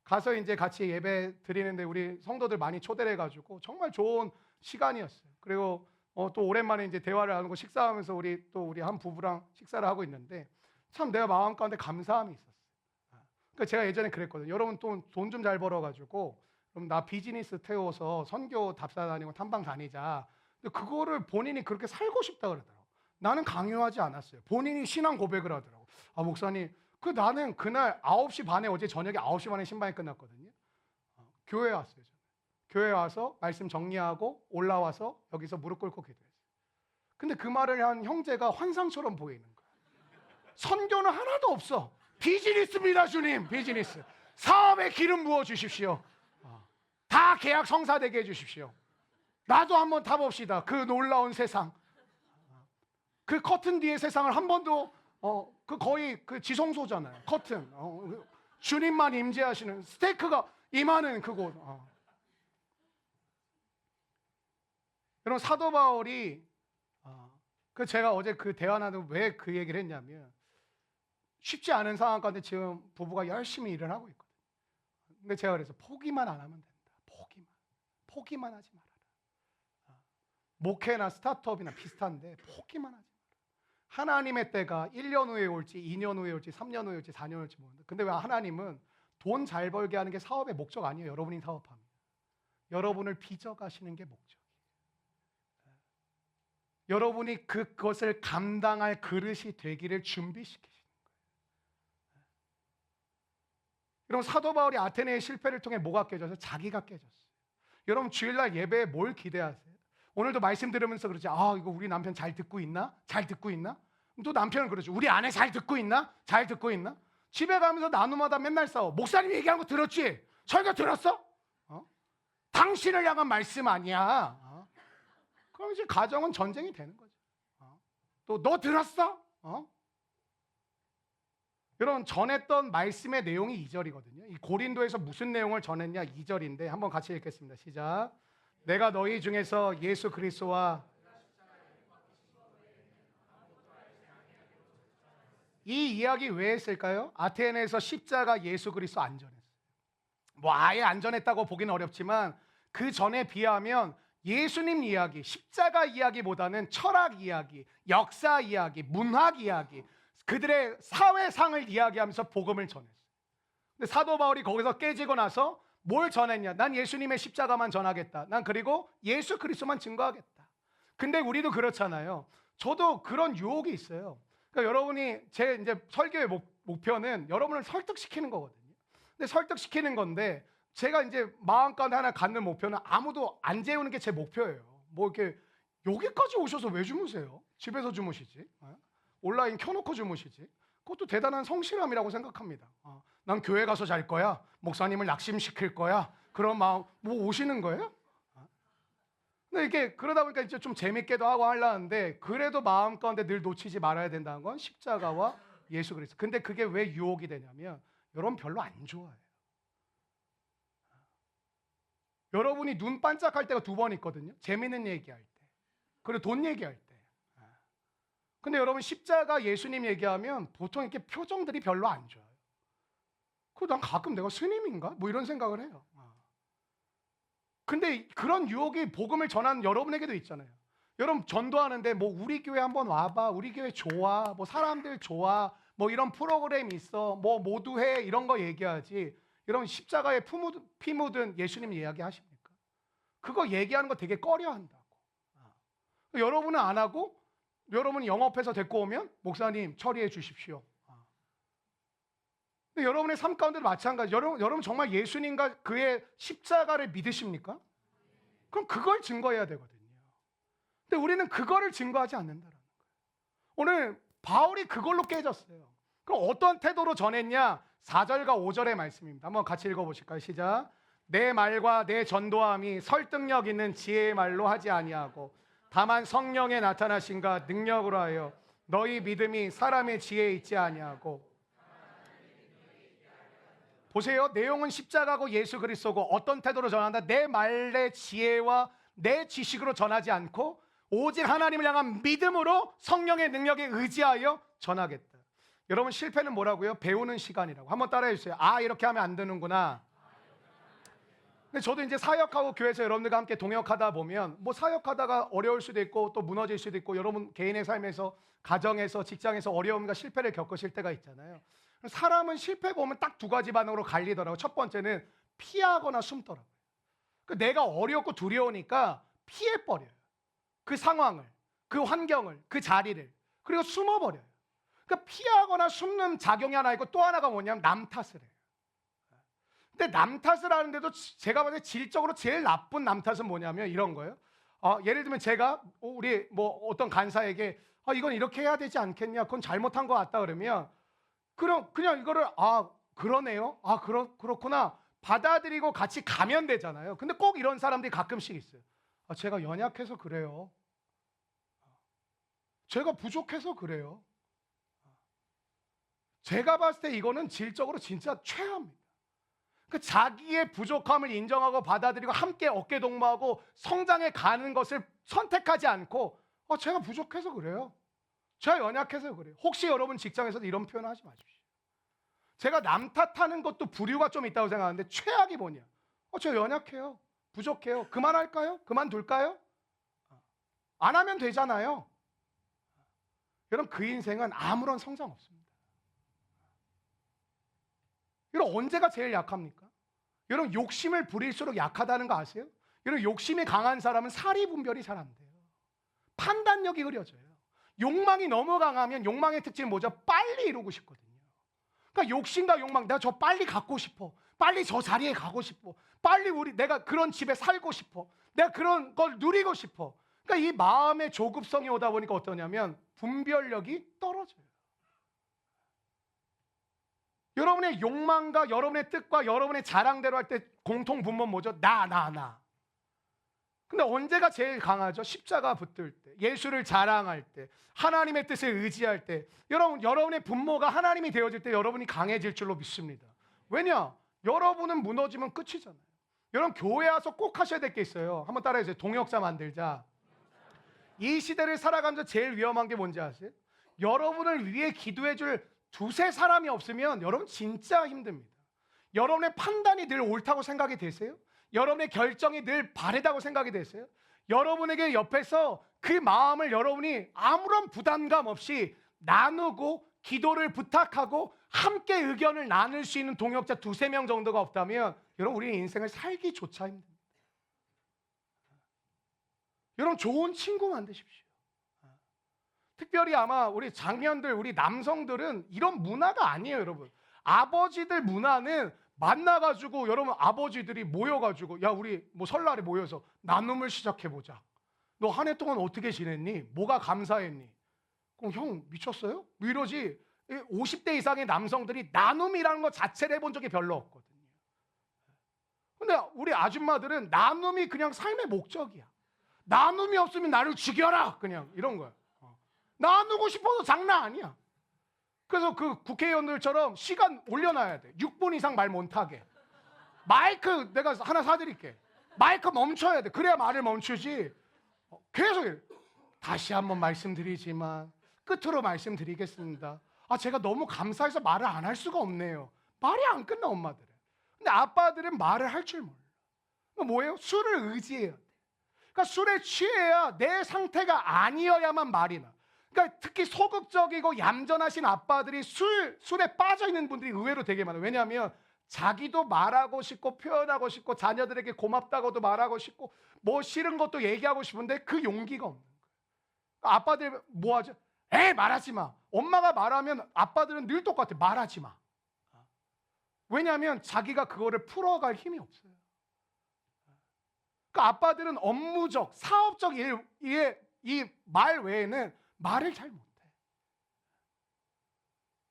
가서 이제 같이 예배 드리는데 우리 성도들 많이 초대를 해가지고 정말 좋은 시간이었어요. 그리고 또 오랜만에 이제 대화를 하고 식사하면서 우리 한 부부랑 식사를 하고 있는데, 참 내가 마음 가운데 감사함이 있었어요. 그러니까 제가 예전에 그랬거든요. 여러분, 또 돈 좀 잘 벌어가지고 그럼 나 비즈니스 태워서 선교 답사 다니고 탐방 다니자. 근데 그거를 본인이 그렇게 살고 싶다 그러더라고. 나는 강요하지 않았어요. 본인이 신앙 고백을 하더라고. 아, 목사님, 나는 그날 9시 반에, 어제 저녁에 9시 반에 신방이 끝났거든요. 교회에 왔어요. 저는. 교회에 와서 말씀 정리하고 올라와서 여기서 무릎 꿇고 기도했어요. 근데 그 말을 한 형제가 환상처럼 보이는 거야. 선교는 하나도 없어. 비즈니스입니다, 주님. 비즈니스. 사업에 기름 부어 주십시오. 다 계약 성사되게 해주십시오. 나도 한번 타봅시다. 그 놀라운 세상. 그 커튼 뒤의 세상을 한 번도 그 거의 그 지성소잖아요. 커튼. 주님만 임재하시는, 스테이크가 임하는 그곳. 여러분, 사도 바울이 제가 어제 그 대화 나누고 왜 그 얘기를 했냐면, 쉽지 않은 상황 가운데 지금 부부가 열심히 일을 하고 있거든요. 근데 제가 그래서 포기만 안 하면 된다. 포기만 하지 말아라. 목회나 스타트업이나 비슷한데 포기만 하지 말아라. 하나님의 때가 1년 후에 올지 2년 후에 올지 3년 후에 올지 4년 후에 올지 모르는데, 근데 왜 하나님은 돈 잘 벌게 하는 게 사업의 목적 아니에요. 여러분이 사업하면 여러분을 빚어가시는 게 목적이에요. 여러분이 그것을 감당할 그릇이 되기를 준비시키시는 거예요. 여러분, 사도 바울이 아테네의 실패를 통해 뭐가 깨져서? 자기가 깨졌어요. 여러분, 주일날 예배에 뭘 기대하세요? 오늘도 말씀 들으면서 그러지, 이거 우리 남편 잘 듣고 있나? 잘 듣고 있나? 또 남편은 그러죠. 우리 아내 잘 듣고 있나? 잘 듣고 있나? 집에 가면서 나누마다 맨날 싸워. 목사님이 얘기한 거 들었지? 설교 들었어? 당신을 향한 말씀 아니야. 그럼 이제 가정은 전쟁이 되는 거죠. 또 너 들었어? 여러분, 전했던 말씀의 내용이 2절이거든요. 이 고린도에서 무슨 내용을 전했냐? 2절인데 한번 같이 읽겠습니다. 시작. 내가 너희 중에서 예수 그리스도와, 이 이야기 왜 했을까요? 아테네에서 십자가 예수 그리스도 안전했어요. 뭐 아예 안전했다고 보기는 어렵지만 그 전에 비하면 예수님 이야기, 십자가 이야기보다는 철학 이야기, 역사 이야기, 문학 이야기, 그들의 사회상을 이야기하면서 복음을 전했어요. 근데 사도 바울이 거기서 깨지고 나서 뭘 전했냐? 난 예수님의 십자가만 전하겠다. 난 그리고 예수 그리스도만 증거하겠다. 근데 우리도 그렇잖아요. 저도 그런 유혹이 있어요. 그러니까 여러분이 제 이제 설교의 목표는 여러분을 설득시키는 거거든요. 근데 설득시키는 건데 제가 이제 마음가운데 하나 갖는 목표는 아무도 안 재우는 게 제 목표예요. 뭐 이렇게 여기까지 오셔서 왜 주무세요? 집에서 주무시지? 온라인 켜놓고 주무시지? 그것도 대단한 성실함이라고 생각합니다. 난 교회 가서 잘 거야. 목사님을 낙심시킬 거야. 그런 마음 뭐 오시는 거예요? 근데 이렇게 그러다 보니까 이제 좀 재밌게도 하고 하려는데 그래도 마음 가운데 늘 놓치지 말아야 된다는 건 십자가와 예수 그리스도. 근데 그게 왜 유혹이 되냐면 여러분 별로 안 좋아해요. 여러분이 눈 반짝할 때가 두 번 있거든요. 재밌는 얘기할 때. 그리고 돈 얘기할 때. 근데 여러분 십자가 예수님 얘기하면 보통 이렇게 표정들이 별로 안 좋아요. 난 가끔 내가 스님인가? 뭐 이런 생각을 해요. 근데 그런 유혹이 복음을 전하는 여러분에게도 있잖아요. 여러분 전도하는데 뭐 우리 교회 한번 와봐. 우리 교회 좋아. 뭐 사람들 좋아. 뭐 이런 프로그램 있어. 뭐 모두 해. 이런 거 얘기하지. 여러분 십자가에 피 묻은 예수님 이야기 하십니까? 그거 얘기하는 거 되게 꺼려한다고. 여러분은 안 하고 여러분이 영업해서 데리고 오면 목사님 처리해 주십시오. 근데 여러분의 삶 가운데도 마찬가지. 여러분 정말 예수님과 그의 십자가를 믿으십니까? 그럼 그걸 증거해야 되거든요. 근데 우리는 그거를 증거하지 않는다는 거예요. 오늘 바울이 그걸로 깨졌어요. 그럼 어떤 태도로 전했냐? 4절과 5절의 말씀입니다. 한번 같이 읽어보실까요? 시작. 내 말과 내 전도함이 설득력 있는 지혜의 말로 하지 아니하고 다만 성령에 나타나신가 능력으로 하여 너희 믿음이 사람의 지혜에 있지 아니하고. 보세요. 내용은 십자가고 예수 그리스도고 어떤 태도로 전한다? 내 말의 지혜와 내 지식으로 전하지 않고 오직 하나님을 향한 믿음으로 성령의 능력에 의지하여 전하겠다. 여러분 실패는 뭐라고요? 배우는 시간이라고. 한번 따라해 주세요. 아, 이렇게 하면 안 되는구나. 근데 저도 이제 사역하고 교회에서 여러분들과 함께 동역하다 보면 뭐 사역하다가 어려울 수도 있고 또 무너질 수도 있고 여러분 개인의 삶에서 가정에서 직장에서 어려움과 실패를 겪으실 때가 있잖아요. 사람은 실패 보면 딱 두 가지 반응으로 갈리더라고요. 첫 번째는 피하거나 숨더라고요. 내가 어렵고 두려우니까 피해버려요. 그 상황을, 그 환경을, 그 자리를. 그리고 숨어버려요. 그러니까 피하거나 숨는 작용이 하나 있고 또 하나가 뭐냐면 남 탓을 해요. 근데 남 탓을 하는데도 제가 봤을 때 질적으로 제일 나쁜 남 탓은 뭐냐면 이런 거예요. 예를 들면 제가 우리 뭐 어떤 간사에게 이건 이렇게 해야 되지 않겠냐, 그건 잘못한 것 같다 그러면 그냥 이거를 그러네요, 그렇구나 받아들이고 같이 가면 되잖아요. 근데 꼭 이런 사람들이 가끔씩 있어요. 제가 연약해서 그래요. 제가 부족해서 그래요. 제가 봤을 때 이거는 질적으로 진짜 최악입니다. 그 자기의 부족함을 인정하고 받아들이고 함께 어깨동무하고 성장해 가는 것을 선택하지 않고 제가 부족해서 그래요. 제가 연약해서 그래요. 혹시 여러분 직장에서도 이런 표현을 하지 마십시오. 제가 남 탓하는 것도 부류가 좀 있다고 생각하는데 최악이 뭐냐? 제가 연약해요. 부족해요. 그만할까요? 그만둘까요? 안 하면 되잖아요. 여러분 그 인생은 아무런 성장 없습니다. 여러분 언제가 제일 약합니까? 여러분 욕심을 부릴수록 약하다는 거 아세요? 여러분 욕심이 강한 사람은 사리분별이 잘 안 돼요. 판단력이 흐려져요. 욕망이 너무 강하면 욕망의 특징은 뭐죠? 빨리 이루고 싶거든요. 그러니까 욕심과 욕망, 내가 저 빨리 갖고 싶어. 빨리 저 자리에 가고 싶어. 빨리 내가 그런 집에 살고 싶어. 내가 그런 걸 누리고 싶어. 그러니까 이 마음의 조급성이 오다 보니까 어떠냐면 분별력이 떨어져요. 여러분의 욕망과 여러분의 뜻과 여러분의 자랑대로 할 때 공통 분모는 뭐죠? 나. 근데 언제가 제일 강하죠? 십자가 붙들 때, 예수를 자랑할 때, 하나님의 뜻을 의지할 때. 여러분의 분모가 하나님이 되어질 때 여러분이 강해질 줄로 믿습니다. 왜냐? 여러분은 무너지면 끝이잖아요. 여러분 교회 와서 꼭 하셔야 될 게 있어요. 한번 따라해 주세요. 동역자 만들자. 이 시대를 살아가면서 제일 위험한 게 뭔지 아세요? 여러분을 위해 기도해 줄 두세 사람이 없으면 여러분 진짜 힘듭니다. 여러분의 판단이 늘 옳다고 생각이 되세요? 여러분의 결정이 늘 바르다고 생각이 되세요? 여러분에게 옆에서 그 마음을 여러분이 아무런 부담감 없이 나누고 기도를 부탁하고 함께 의견을 나눌 수 있는 동역자 2-3명 정도가 없다면 여러분 우리의 인생을 살기조차 힘듭니다. 여러분 좋은 친구 만드십시오. 특별히 아마 우리 장년들, 우리 남성들은 이런 문화가 아니에요, 여러분. 아버지들 문화는 만나가지고 여러분 아버지들이 모여가지고 야 우리 뭐 설날에 모여서 나눔을 시작해보자. 너 한 해 동안 어떻게 지냈니? 뭐가 감사했니? 그럼 형 미쳤어요? 뭐 이러지. 50대 이상의 남성들이 나눔이라는 것 자체를 해본 적이 별로 없거든요. 근데 우리 아줌마들은 나눔이 그냥 삶의 목적이야. 나눔이 없으면 나를 죽여라 그냥 이런 거야. 나누고 싶어서 장난 아니야. 그래서 그 국회의원들처럼 시간 올려놔야 돼. 6분 이상 말 못하게. 마이크 내가 하나 사드릴게. 마이크 멈춰야 돼. 그래야 말을 멈추지. 계속 다시 한번 말씀드리지만 끝으로 말씀드리겠습니다. 제가 너무 감사해서 말을 안 할 수가 없네요. 말이 안 끝나 엄마들은. 근데 아빠들은 말을 할 줄 몰라. 뭐예요? 술을 의지해야 돼. 그러니까 술에 취해야 내 상태가 아니어야만 말이 나. 그러니까 특히 소극적이고 얌전하신 아빠들이 술에 빠져 있는 분들이 의외로 되게 많아요. 왜냐하면 자기도 말하고 싶고 표현하고 싶고 자녀들에게 고맙다고도 말하고 싶고 뭐 싫은 것도 얘기하고 싶은데 그 용기가 없는 거예요. 아빠들 뭐 하죠? 말하지 마. 엄마가 말하면 아빠들은 늘 똑같아. 말하지 마. 왜냐하면 자기가 그거를 풀어갈 힘이 없어요. 그러니까 아빠들은 업무적, 사업적 일에 이 말 외에는 말을 잘 못해.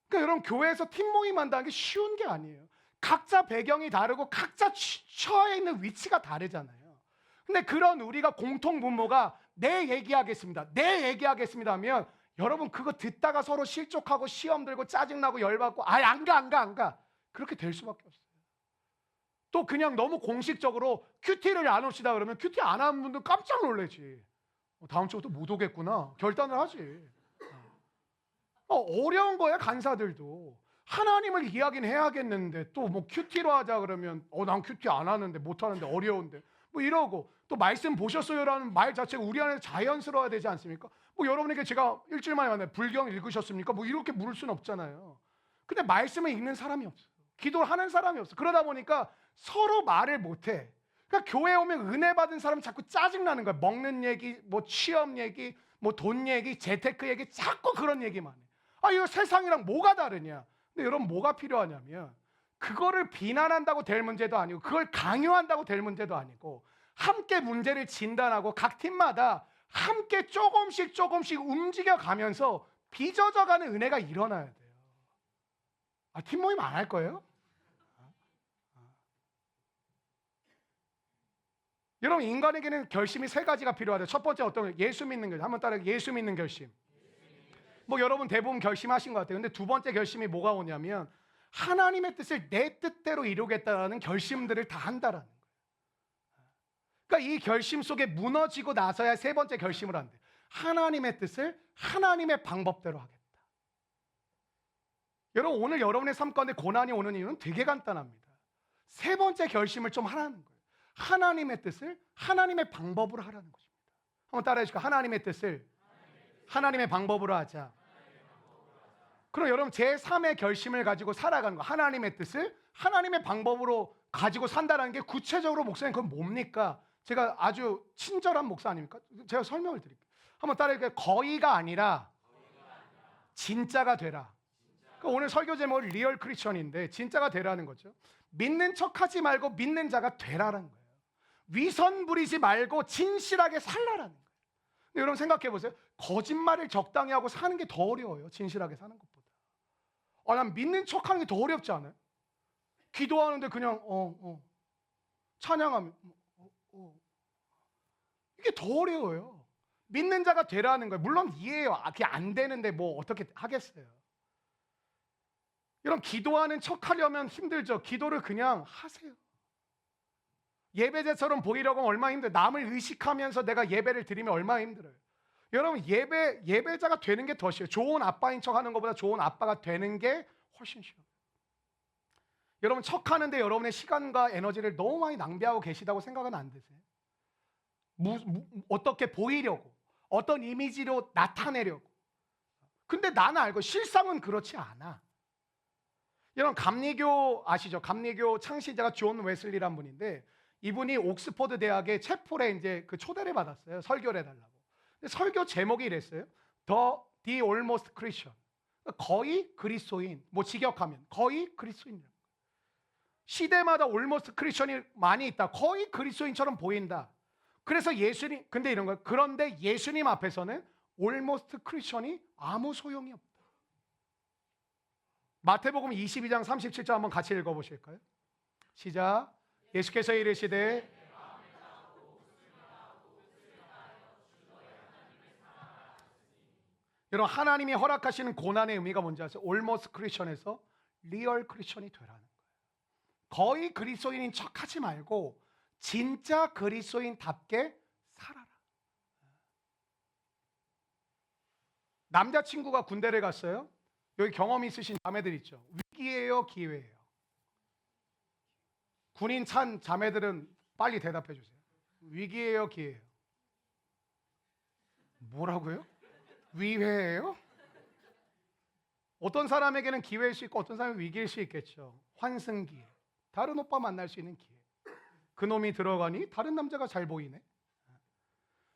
그러니까 여러분 교회에서 팀 모임한다는 게 쉬운 게 아니에요. 각자 배경이 다르고 각자 처해 있는 위치가 다르잖아요. 근데 그런 우리가 공통 분모가 내 얘기하겠습니다. 내 얘기하겠습니다 하면 여러분 그거 듣다가 서로 실족하고 시험 들고 짜증나고 열받고 안 가. 그렇게 될 수밖에 없어요. 또 그냥 너무 공식적으로 큐티를 안 옵시다 그러면 큐티 안 하는 분들 깜짝 놀라지. 다음 주부터 못 오겠구나. 결단을 하지. 어려운 거야 간사들도. 하나님을 이야기는 해야겠는데 또 뭐 큐티로 하자 그러면 난 큐티 안 하는데 못 하는데 어려운데 뭐 이러고 또 말씀 보셨어요라는 말 자체가 우리 안에서 자연스러워야 되지 않습니까? 뭐 여러분에게 제가 일주일 만에 만나요. 불경 읽으셨습니까? 뭐 이렇게 물을 수는 없잖아요. 근데 말씀을 읽는 사람이 없어요. 기도를 하는 사람이 없어. 그러다 보니까 서로 말을 못해. 그러니까 교회 오면 은혜 받은 사람 자꾸 짜증나는 거야. 먹는 얘기, 뭐 취업 얘기, 뭐 돈 얘기, 재테크 얘기 자꾸 그런 얘기만 해. 이거 세상이랑 뭐가 다르냐? 근데 여러분 뭐가 필요하냐면 그거를 비난한다고 될 문제도 아니고 그걸 강요한다고 될 문제도 아니고 함께 문제를 진단하고 각 팀마다 함께 조금씩 움직여가면서 빚어져가는 은혜가 일어나야 돼요. 팀 모임 안 할 거예요? 여러분 인간에게는 결심이 3가지가 필요하대요. 첫 번째 어떤 거예요? 예수 믿는 결심. 한번 따라해. 예수 믿는 결심. 뭐 여러분 대부분 결심하신 것 같아요. 근데 2번째 결심이 뭐가 오냐면 하나님의 뜻을 내 뜻대로 이루겠다는 결심들을 다 한다라는 거예요. 그러니까 이 결심 속에 무너지고 나서야 3번째 결심을 한대. 하나님의 뜻을 하나님의 방법대로 하겠다. 여러분 오늘 여러분의 삶 가운데 고난이 오는 이유는 되게 간단합니다. 3번째 결심을 좀 하라는 거예요. 하나님의 뜻을 하나님의 방법으로 하라는 것입니다. 한번 따라해 주실까요? 하나님의 뜻을 하나님의 방법으로 하자. 그럼 여러분 제3의 결심을 가지고 살아가는 거. 하나님의 뜻을 하나님의 방법으로 가지고 산다는 게 구체적으로 목사님 그건 뭡니까? 제가 아주 친절한 목사 아닙니까? 제가 설명을 드릴게요. 한번 따라해볼게요. 거의가 아니라 진짜가 되라. 그러니까 오늘 설교 제목은 리얼 크리스천인데 진짜가 되라는 거죠. 믿는 척하지 말고 믿는 자가 되라는 거예요. 위선 부리지 말고 진실하게 살라라는 거예요. 근데 여러분 생각해 보세요. 거짓말을 적당히 하고 사는 게 더 어려워요. 진실하게 사는 것보다. 난 믿는 척하는 게 더 어렵지 않아요? 기도하는데 그냥 찬양하면 이게 더 어려워요. 믿는 자가 되라는 거예요. 물론 이해해요. 그게 안 되는데 뭐 어떻게 하겠어요. 여러분 기도하는 척하려면 힘들죠. 기도를 그냥 하세요. 예배자처럼 보이려고 하면 얼마나 힘들어요. 남을 의식하면서 내가 예배를 드리면 얼마나 힘들어요. 여러분 예배자가 되는 게 더 쉬워요. 좋은 아빠인 척하는 것보다 좋은 아빠가 되는 게 훨씬 쉬워요. 여러분 척하는데 여러분의 시간과 에너지를 너무 많이 낭비하고 계시다고 생각은 안 드세요? 어떻게 보이려고, 어떤 이미지로 나타내려고. 근데 나는 알고 실상은 그렇지 않아. 여러분 감리교 아시죠? 감리교 창시자가 존 웨슬리란 분인데, 이분이 옥스퍼드 대학의 채플에 이제 그 초대를 받았어요. 설교를 해달라고. 근데 설교 제목이 이랬어요. The Almost Christian. 거의 그리스도인. 뭐 직역하면 거의 그리스도인. 시대마다 almost 크리스천이 많이 있다. 거의 그리스도인처럼 보인다. 그래서 예수님, 근데 이런 거예요. 그런데 예수님 앞에서는 almost 크리스천이 아무 소용이 없다. 마태복음 22장 37절 한번 같이 읽어보실까요? 시작. 예수께서 이르시되 여러분 하나님이 허락하시는 고난의 의미가 뭔지 아세요? almost 크리스천에서 리얼 크리스천이 되라는 거예요. 거의 그리스도인인 척하지 말고 진짜 그리스도인답게 살아라. 남자친구가 군대를 갔어요. 여기 경험 있으신 자매들 있죠? 위기예요, 기회예요? 군인 찬 자매들은 빨리 대답해 주세요. 위기예요, 기회예요? 뭐라고요? 위회예요? 어떤 사람에게는 기회일 수 있고 어떤 사람은 위기일 수 있겠죠. 환승기회, 다른 오빠 만날 수 있는 기회. 그놈이 들어가니 다른 남자가 잘 보이네.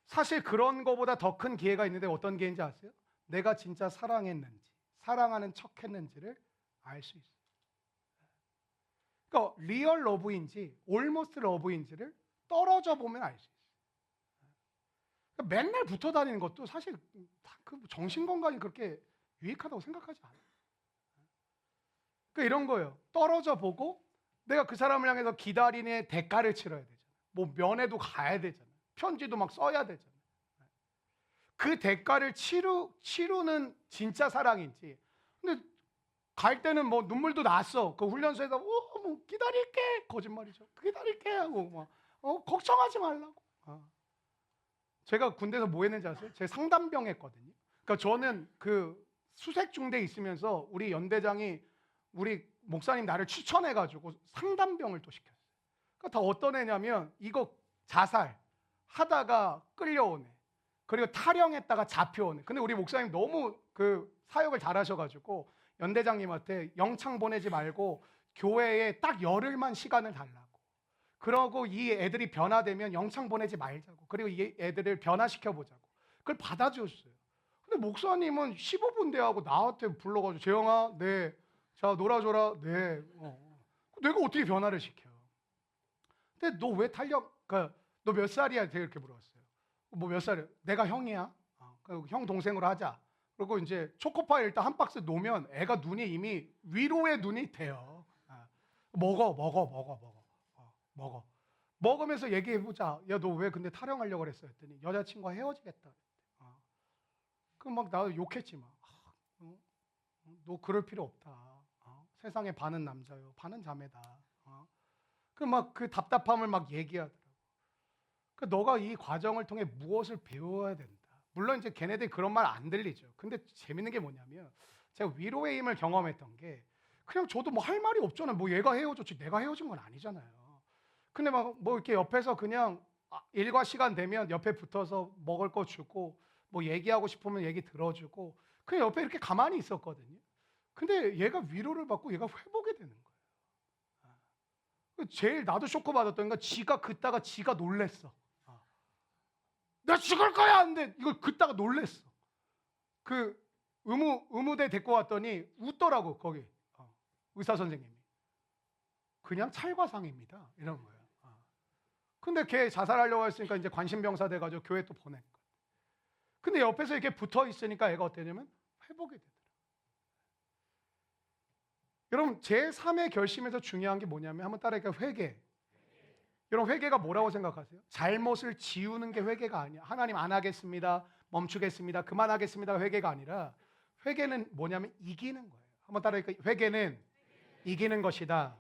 사실 그런 거보다 더 큰 기회가 있는데 어떤 기회인지 아세요? 내가 진짜 사랑했는지, 사랑하는 척 했는지를 알 수 있어요. 그러니까 리얼 러브인지 올모스트 러브인지를 떨어져 보면 알 수 있어요. 그러니까 맨날 붙어 다니는 것도 사실 그 정신건강이 그렇게 유익하다고 생각하지 않아요. 그러니까 이런 거예요. 떨어져 보고 내가 그 사람을 향해서 기다리는 대가를 치러야 되잖아요. 뭐 면회도 가야 되잖아요. 편지도 막 써야 되잖아요. 그 대가를 치르는 진짜 사랑인지. 근데 갈 때는 뭐 눈물도 났어. 그 훈련소에서 뭐 기다릴게, 거짓말이죠. 기다릴게 하고 막 걱정하지 말라고. 제가 군대에서 뭐 했는지 아세요? 제가 상담병 했거든요. 그러니까 저는 그 수색 중대에 있으면서 우리 연대장이 우리 목사님 나를 추천해가지고 상담병을 또 시켰어요. 그러니까 다 어떤 애냐면 이거 자살 하다가 끌려오네. 그리고 탈영했다가 잡혀오네. 근데 우리 목사님 너무 그 사역을 잘하셔가지고 연대장님한테 영창 보내지 말고 교회에 딱 열흘만 시간을 달라고. 그러고 이 애들이 변화되면 영창 보내지 말자고. 그리고 이 애들을 변화시켜 보자고. 그걸 받아주셨어요. 근데 목사님은 15분 대하고 나한테 불러가지고 재영아, 네, 자 놀아줘라, 네. 내가 어떻게 변화를 시켜? 근데 너 왜 탈력? 그러니까 너 몇 살이야? 제가 이렇게 물어봤어요. 뭐 몇 살이야? 내가 형이야. 형 동생으로 하자. 그리고 이제 초코파이 일단 한 박스 놓으면 애가 눈이 이미 위로의 눈이 돼요. 먹어. 먹으면서 얘기해보자. 야, 너 왜 근데 탈영하려고 그랬어? 했더니 여자친구와 헤어지겠다. 그럼 막 나 욕했지 막. 너 그럴 필요 없다. 세상에 반은 남자요, 반은 자매다. 그 막 그 답답함을 막 얘기하더라고. 그 너가 이 과정을 통해 무엇을 배워야 된다. 물론 이제 걔네들 그런 말 안 들리죠. 근데 재밌는 게 뭐냐면 제가 위로의 힘을 경험했던 게 그냥 저도 뭐 할 말이 없잖아요. 뭐 얘가 헤어졌지 내가 헤어진 건 아니잖아요. 근데 막 뭐 이렇게 옆에서 그냥 일과 시간 되면 옆에 붙어서 먹을 거 주고 뭐 얘기하고 싶으면 얘기 들어주고 그냥 옆에 이렇게 가만히 있었거든요. 근데 얘가 위로를 받고 얘가 회복이 되는 거예요. 제일 나도 쇼크 받았던 게 지가 긋다가 지가 놀랬어. 나 죽을 거야 하는데 이걸 긋다가 놀랬어. 그 의무대 데리고 왔더니 웃더라고 거기 의사 선생님이. 그냥 찰과상입니다 이런 거예요. 근데 걔 자살하려고 했으니까 이제 관심병사 돼가지고 교회 또 보냈고. 근데 옆에서 이렇게 붙어 있으니까 애가 어땠냐면 회복이 되더라고요. 여러분 제3의 결심에서 중요한 게 뭐냐면 한번 따라해볼까요? 회개. 여러분 회개가 뭐라고 생각하세요? 잘못을 지우는 게 회개가 아니야. 하나님 안 하겠습니다, 멈추겠습니다, 그만하겠습니다가 회개가 아니라 회개는 뭐냐면 이기는 거예요. 한번 따라해볼까요? 회개는 이기는 것이다.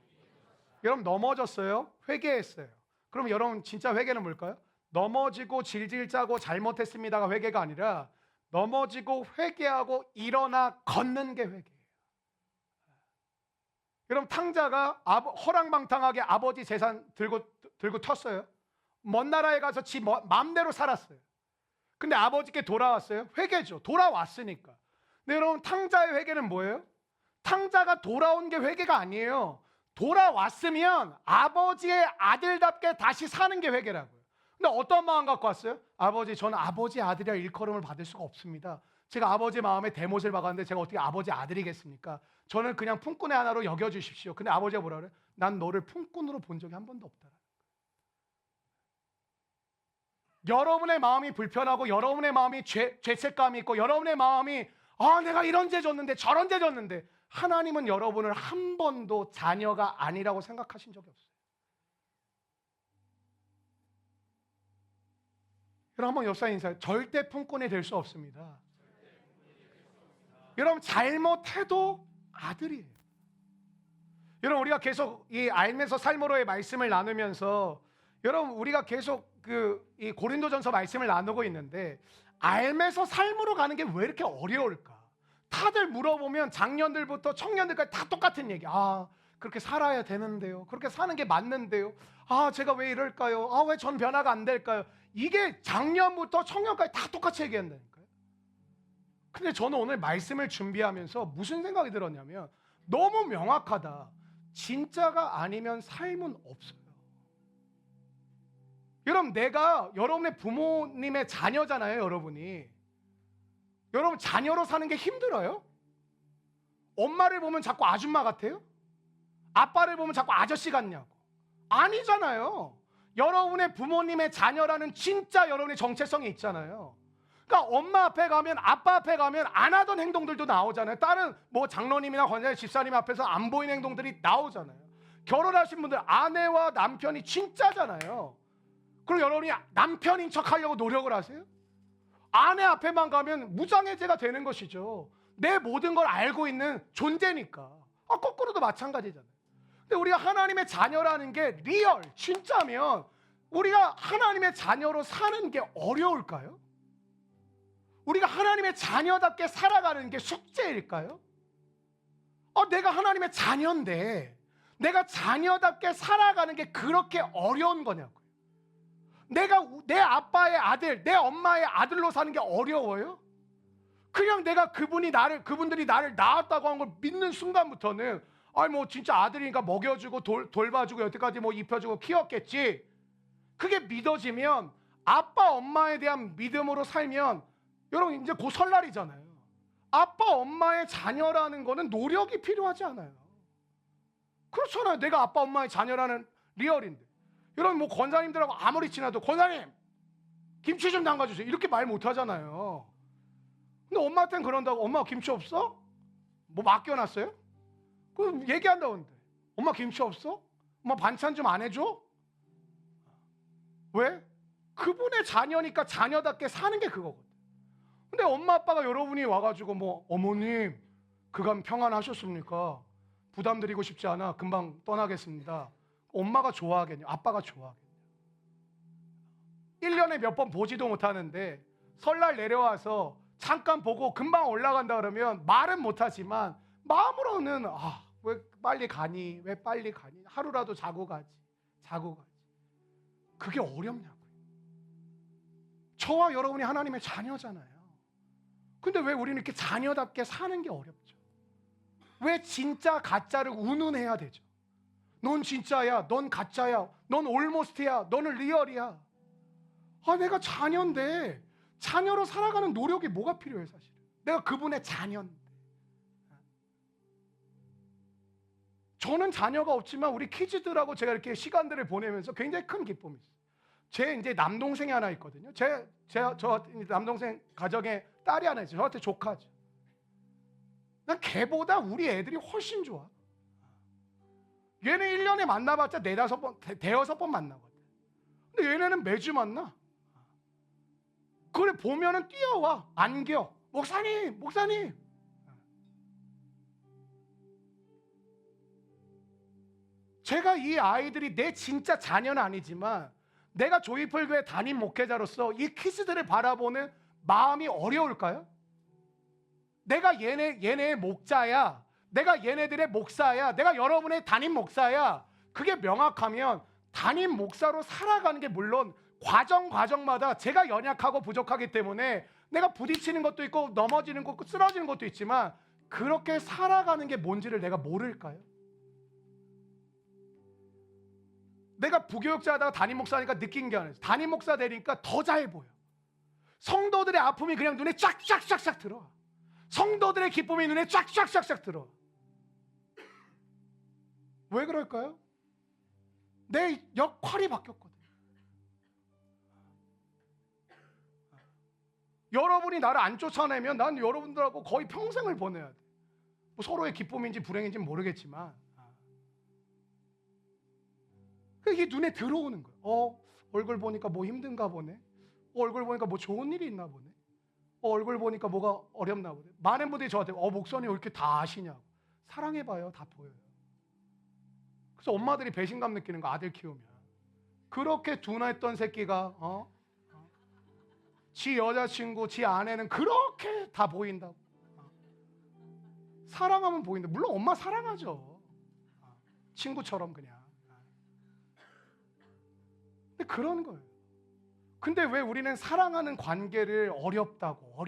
여러분 넘어졌어요? 회개했어요. 그럼 여러분 진짜 회개는 뭘까요? 넘어지고 질질 짜고 잘못했습니다가 회개가 아니라 넘어지고 회개하고 일어나 걷는 게 회개예요. 여러분 탕자가 허랑방탕하게 아버지 재산 들고 텄어요. 먼 나라에 가서 지 마음대로 살았어요. 근데 아버지께 돌아왔어요. 회개죠. 돌아왔으니까. 근데 여러분 탕자의 회개는 뭐예요? 탕자가 돌아온 게 회개가 아니에요. 돌아왔으면 아버지의 아들답게 다시 사는 게 회개라고요. 근데 어떤 마음 갖고 왔어요? 아버지, 저는 아버지 아들이라 일컬음을 받을 수가 없습니다. 제가 아버지 마음에 대못을 박았는데 제가 어떻게 아버지 아들이겠습니까? 저는 그냥 품꾼의 하나로 여겨주십시오. 근데 아버지가 뭐라 그래요? 난 너를 품꾼으로 본 적이 한 번도 없다. 여러분의 마음이 불편하고 여러분의 마음이 죄책감이 있고 여러분의 마음이 내가 이런 죄 졌는데 저런 죄 졌는데, 하나님은 여러분을 한 번도 자녀가 아니라고 생각하신 적이 없어요. 여러분 한번 옆사람 인사해요. 절대 품꾼이 될 수 없습니다. 여러분 잘못해도 아들이에요. 여러분 우리가 계속 이 알면서 삶으로의 말씀을 나누면서 여러분 우리가 계속 이 고린도전서 말씀을 나누고 있는데, 알면서 삶으로 가는 게 왜 이렇게 어려울까? 다들 물어보면 작년들부터 청년들까지 다 똑같은 얘기. 그렇게 살아야 되는데요. 그렇게 사는 게 맞는데요. 제가 왜 이럴까요? 왜 전 변화가 안 될까요? 이게 작년부터 청년까지 다 똑같이 얘기한다니까요. 근데 저는 오늘 말씀을 준비하면서 무슨 생각이 들었냐면, 너무 명확하다. 진짜가 아니면 삶은 없어요. 여러분 내가 여러분의 부모님의 자녀잖아요. 여러분 자녀로 사는 게 힘들어요? 엄마를 보면 자꾸 아줌마 같아요? 아빠를 보면 자꾸 아저씨 같냐고? 아니잖아요. 여러분의 부모님의 자녀라는 진짜 여러분의 정체성이 있잖아요. 그러니까 엄마 앞에 가면, 아빠 앞에 가면 안 하던 행동들도 나오잖아요. 다른 장로님이나 권사님, 집사님 앞에서 안 보이는 행동들이 나오잖아요. 결혼하신 분들 아내와 남편이 진짜잖아요. 그리고 여러분이 남편인 척 하려고 노력을 하세요? 아내 앞에만 가면 무장해제가 되는 것이죠. 내 모든 걸 알고 있는 존재니까. 거꾸로도 마찬가지잖아요. 근데 우리가 하나님의 자녀라는 게 리얼, 진짜면 우리가 하나님의 자녀로 사는 게 어려울까요? 우리가 하나님의 자녀답게 살아가는 게 숙제일까요? 내가 하나님의 자녀인데 내가 자녀답게 살아가는 게 그렇게 어려운 거냐고요. 내가 내 아빠의 아들, 내 엄마의 아들로 사는 게 어려워요? 그냥 내가 그분들이 나를 낳았다고 한 걸 믿는 순간부터는 진짜 아들이니까 먹여주고 돌봐주고 여태까지 입혀주고 키웠겠지. 그게 믿어지면, 아빠 엄마에 대한 믿음으로 살면, 여러분 이제 곧 설날이잖아요. 아빠 엄마의 자녀라는 거는 노력이 필요하지 않아요. 그렇잖아요. 내가 아빠 엄마의 자녀라는 리얼인데. 여러분 권사님들하고 아무리 친해도 권사님 김치 좀 담가주세요 이렇게 말 못하잖아요. 근데 엄마한테는 그런다고. 엄마 김치 없어? 맡겨놨어요? 그럼 얘기한다고 하는데, 엄마 김치 없어? 엄마 반찬 좀 안 해줘? 왜? 그분의 자녀니까 자녀답게 사는 게 그거거든. 근데 엄마 아빠가 여러분이 와가지고 어머님 그간 평안하셨습니까? 부담 드리고 싶지 않아 금방 떠나겠습니다. 엄마가 좋아하겠냐? 아빠가 좋아하겠냐? 1년에 몇 번 보지도 못하는데 설날 내려와서 잠깐 보고 금방 올라간다 그러면 말은 못하지만 마음으로는 왜 빨리 가니? 왜 빨리 가니? 하루라도 자고 가지. 그게 어렵냐고요. 저와 여러분이 하나님의 자녀잖아요. 근데 왜 우리는 이렇게 자녀답게 사는 게 어렵죠? 왜 진짜 가짜를 운운해야 되죠? 넌 진짜야, 넌 가짜야, 넌 올모스트야, 너는 리얼이야. 내가 자녀인데, 자녀로 살아가는 노력이 뭐가 필요해 사실. 내가 그분의 자녀인데. 저는 자녀가 없지만 우리 키즈들하고 제가 이렇게 시간들을 보내면서 굉장히 큰 기쁨이 있어요. 제 이제 남동생이 하나 있거든요. 저 남동생 가정에 딸이 하나 있어요. 저한테 조카죠. 난 걔보다 우리 애들이 훨씬 좋아. 얘는 1년에 만나봤자 4-5번 만나거든. 근데 얘네는 매주 만나. 그래 보면은 뛰어와. 안겨. 목사님. 제가 이 아이들이 내 진짜 자녀는 아니지만 내가 조이풀교회 담임 목회자로서 이 키즈들을 바라보는 마음이 어려울까요? 내가 얘네의 목자야. 내가 얘네들의 목사야, 내가 여러분의 담임 목사야, 그게 명확하면 담임 목사로 살아가는 게 물론 과정마다 제가 연약하고 부족하기 때문에 내가 부딪히는 것도 있고 넘어지는 것도 쓰러지는 것도 있지만 그렇게 살아가는 게 뭔지를 내가 모를까요? 내가 부교육자하다가 담임 목사니까 느낀 게 아니에요. 담임 목사 되니까 더 잘 보여. 성도들의 아픔이 그냥 눈에 쫙쫙쫙쫙 들어와. 성도들의 기쁨이 눈에 쫙쫙쫙쫙 들어와. 왜 그럴까요? 내 역할이 바뀌었거든. 여러분이 나를 안 쫓아내면 난 여러분들하고 거의 평생을 보내야 돼. 뭐 서로의 기쁨인지 불행인지 모르겠지만 이게 눈에 들어오는 거야. 얼굴 보니까 뭐 힘든가 보네. 얼굴 보니까 뭐 좋은 일이 있나 보네. 얼굴 보니까 뭐가 어렵나 보네. 많은 분들이 저한테 목사님 왜 이렇게 다 아시냐고. 사랑해봐요. 다 보여요. 그래서 엄마들이 배신감 느끼는 거, 아들 키우면. 그렇게 둔했던 새끼가 지 여자친구, 지 아내는 그렇게 다 보인다고. 사랑하면 보인다. 물론 엄마 사랑하죠. 친구처럼 그냥. 근데 그런 거예요. 근데 왜 우리는 사랑하는 관계를 어렵다고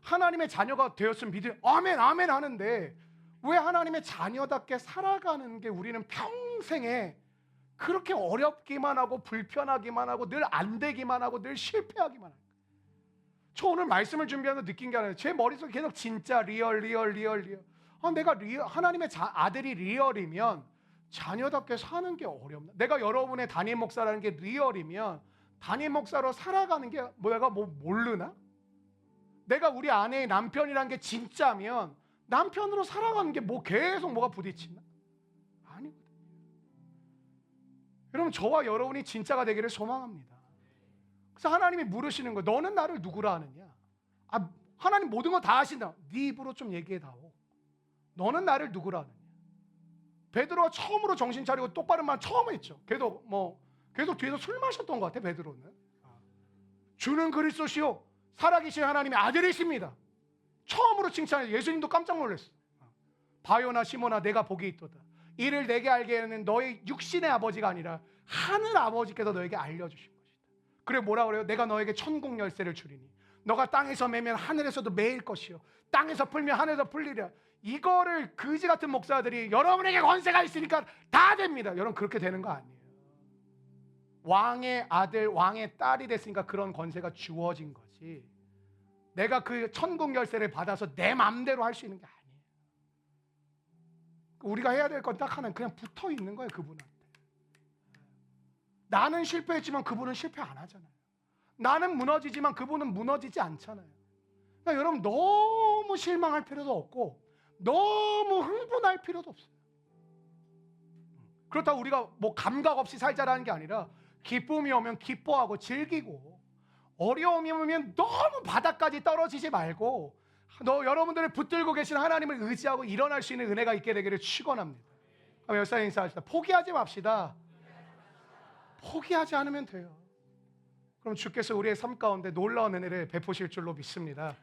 하나님의 자녀가 되었으면 믿을 아멘 아멘 하는데 왜 하나님의 자녀답게 살아가는 게 우리는 평생에 그렇게 어렵기만 하고 불편하기만 하고 늘 안 되기만 하고 늘 실패하기만 할까? 저 오늘 말씀을 준비하면서 느낀 게 아니라 제 머릿속에 계속 진짜 리얼. 내가 하나님의 아들이 리얼이면 자녀답게 사는 게 어렵나? 내가 여러분의 담임 목사라는 게 리얼이면 담임 목사로 살아가는 게 내가 뭐 모르나? 내가 우리 아내의 남편이란 게 진짜면 남편으로 살아가는 게 뭐 계속 뭐가 부딪히나? 아니거든요. 여러분 저와 여러분이 진짜가 되기를 소망합니다. 그래서 하나님이 물으시는 거예요. 너는 나를 누구라 하느냐? 하나님 모든 거 다 아신다. 네 입으로 좀 얘기해다오. 너는 나를 누구라 하느냐? 베드로가 처음으로 정신 차리고 똑바른 말 처음 했죠. 계속 뒤에서 술 마셨던 것 같아. 베드로는 주는 그리스도시요 살아계신 하나님의 아들이십니다. 처음으로 칭찬해. 예수님도 깜짝 놀랐어. 바요나 시모나 내가 복이 있도다. 이를 내게 알게 하는 너의 육신의 아버지가 아니라 하늘 아버지께서 너에게 알려주신 것이다. 그래 뭐라 그래요? 내가 너에게 천국 열쇠를 주리니 너가 땅에서 매면 하늘에서도 매일 것이요 땅에서 풀면 하늘에서 풀리랴. 이거를 그지 같은 목사들이 여러분에게 권세가 있으니까 다 됩니다. 여러분 그렇게 되는 거 아니에요. 왕의 아들, 왕의 딸이 됐으니까 그런 권세가 주어진 거지. 내가 그 천국 열쇠를 받아서 내 마음대로 할 수 있는 게 아니에요. 우리가 해야 될 건 딱 하나는 그냥 붙어 있는 거예요. 그분한테. 나는 실패했지만 그분은 실패 안 하잖아요. 나는 무너지지만 그분은 무너지지 않잖아요. 그러니까 여러분 너무 실망할 필요도 없고 너무 흥분할 필요도 없어요. 그렇다고 우리가 뭐 감각 없이 살자라는 게 아니라 기쁨이 오면 기뻐하고 즐기고 어려움이 오면 너무 바닥까지 떨어지지 말고 여러분들을 붙들고 계신 하나님을 의지하고 일어날 수 있는 은혜가 있게 되기를 축원합니다. 열사님 인사합시다. 포기하지 맙시다. 포기하지 않으면 돼요. 그럼 주께서 우리의 삶 가운데 놀라운 은혜를 베푸실 줄로 믿습니다.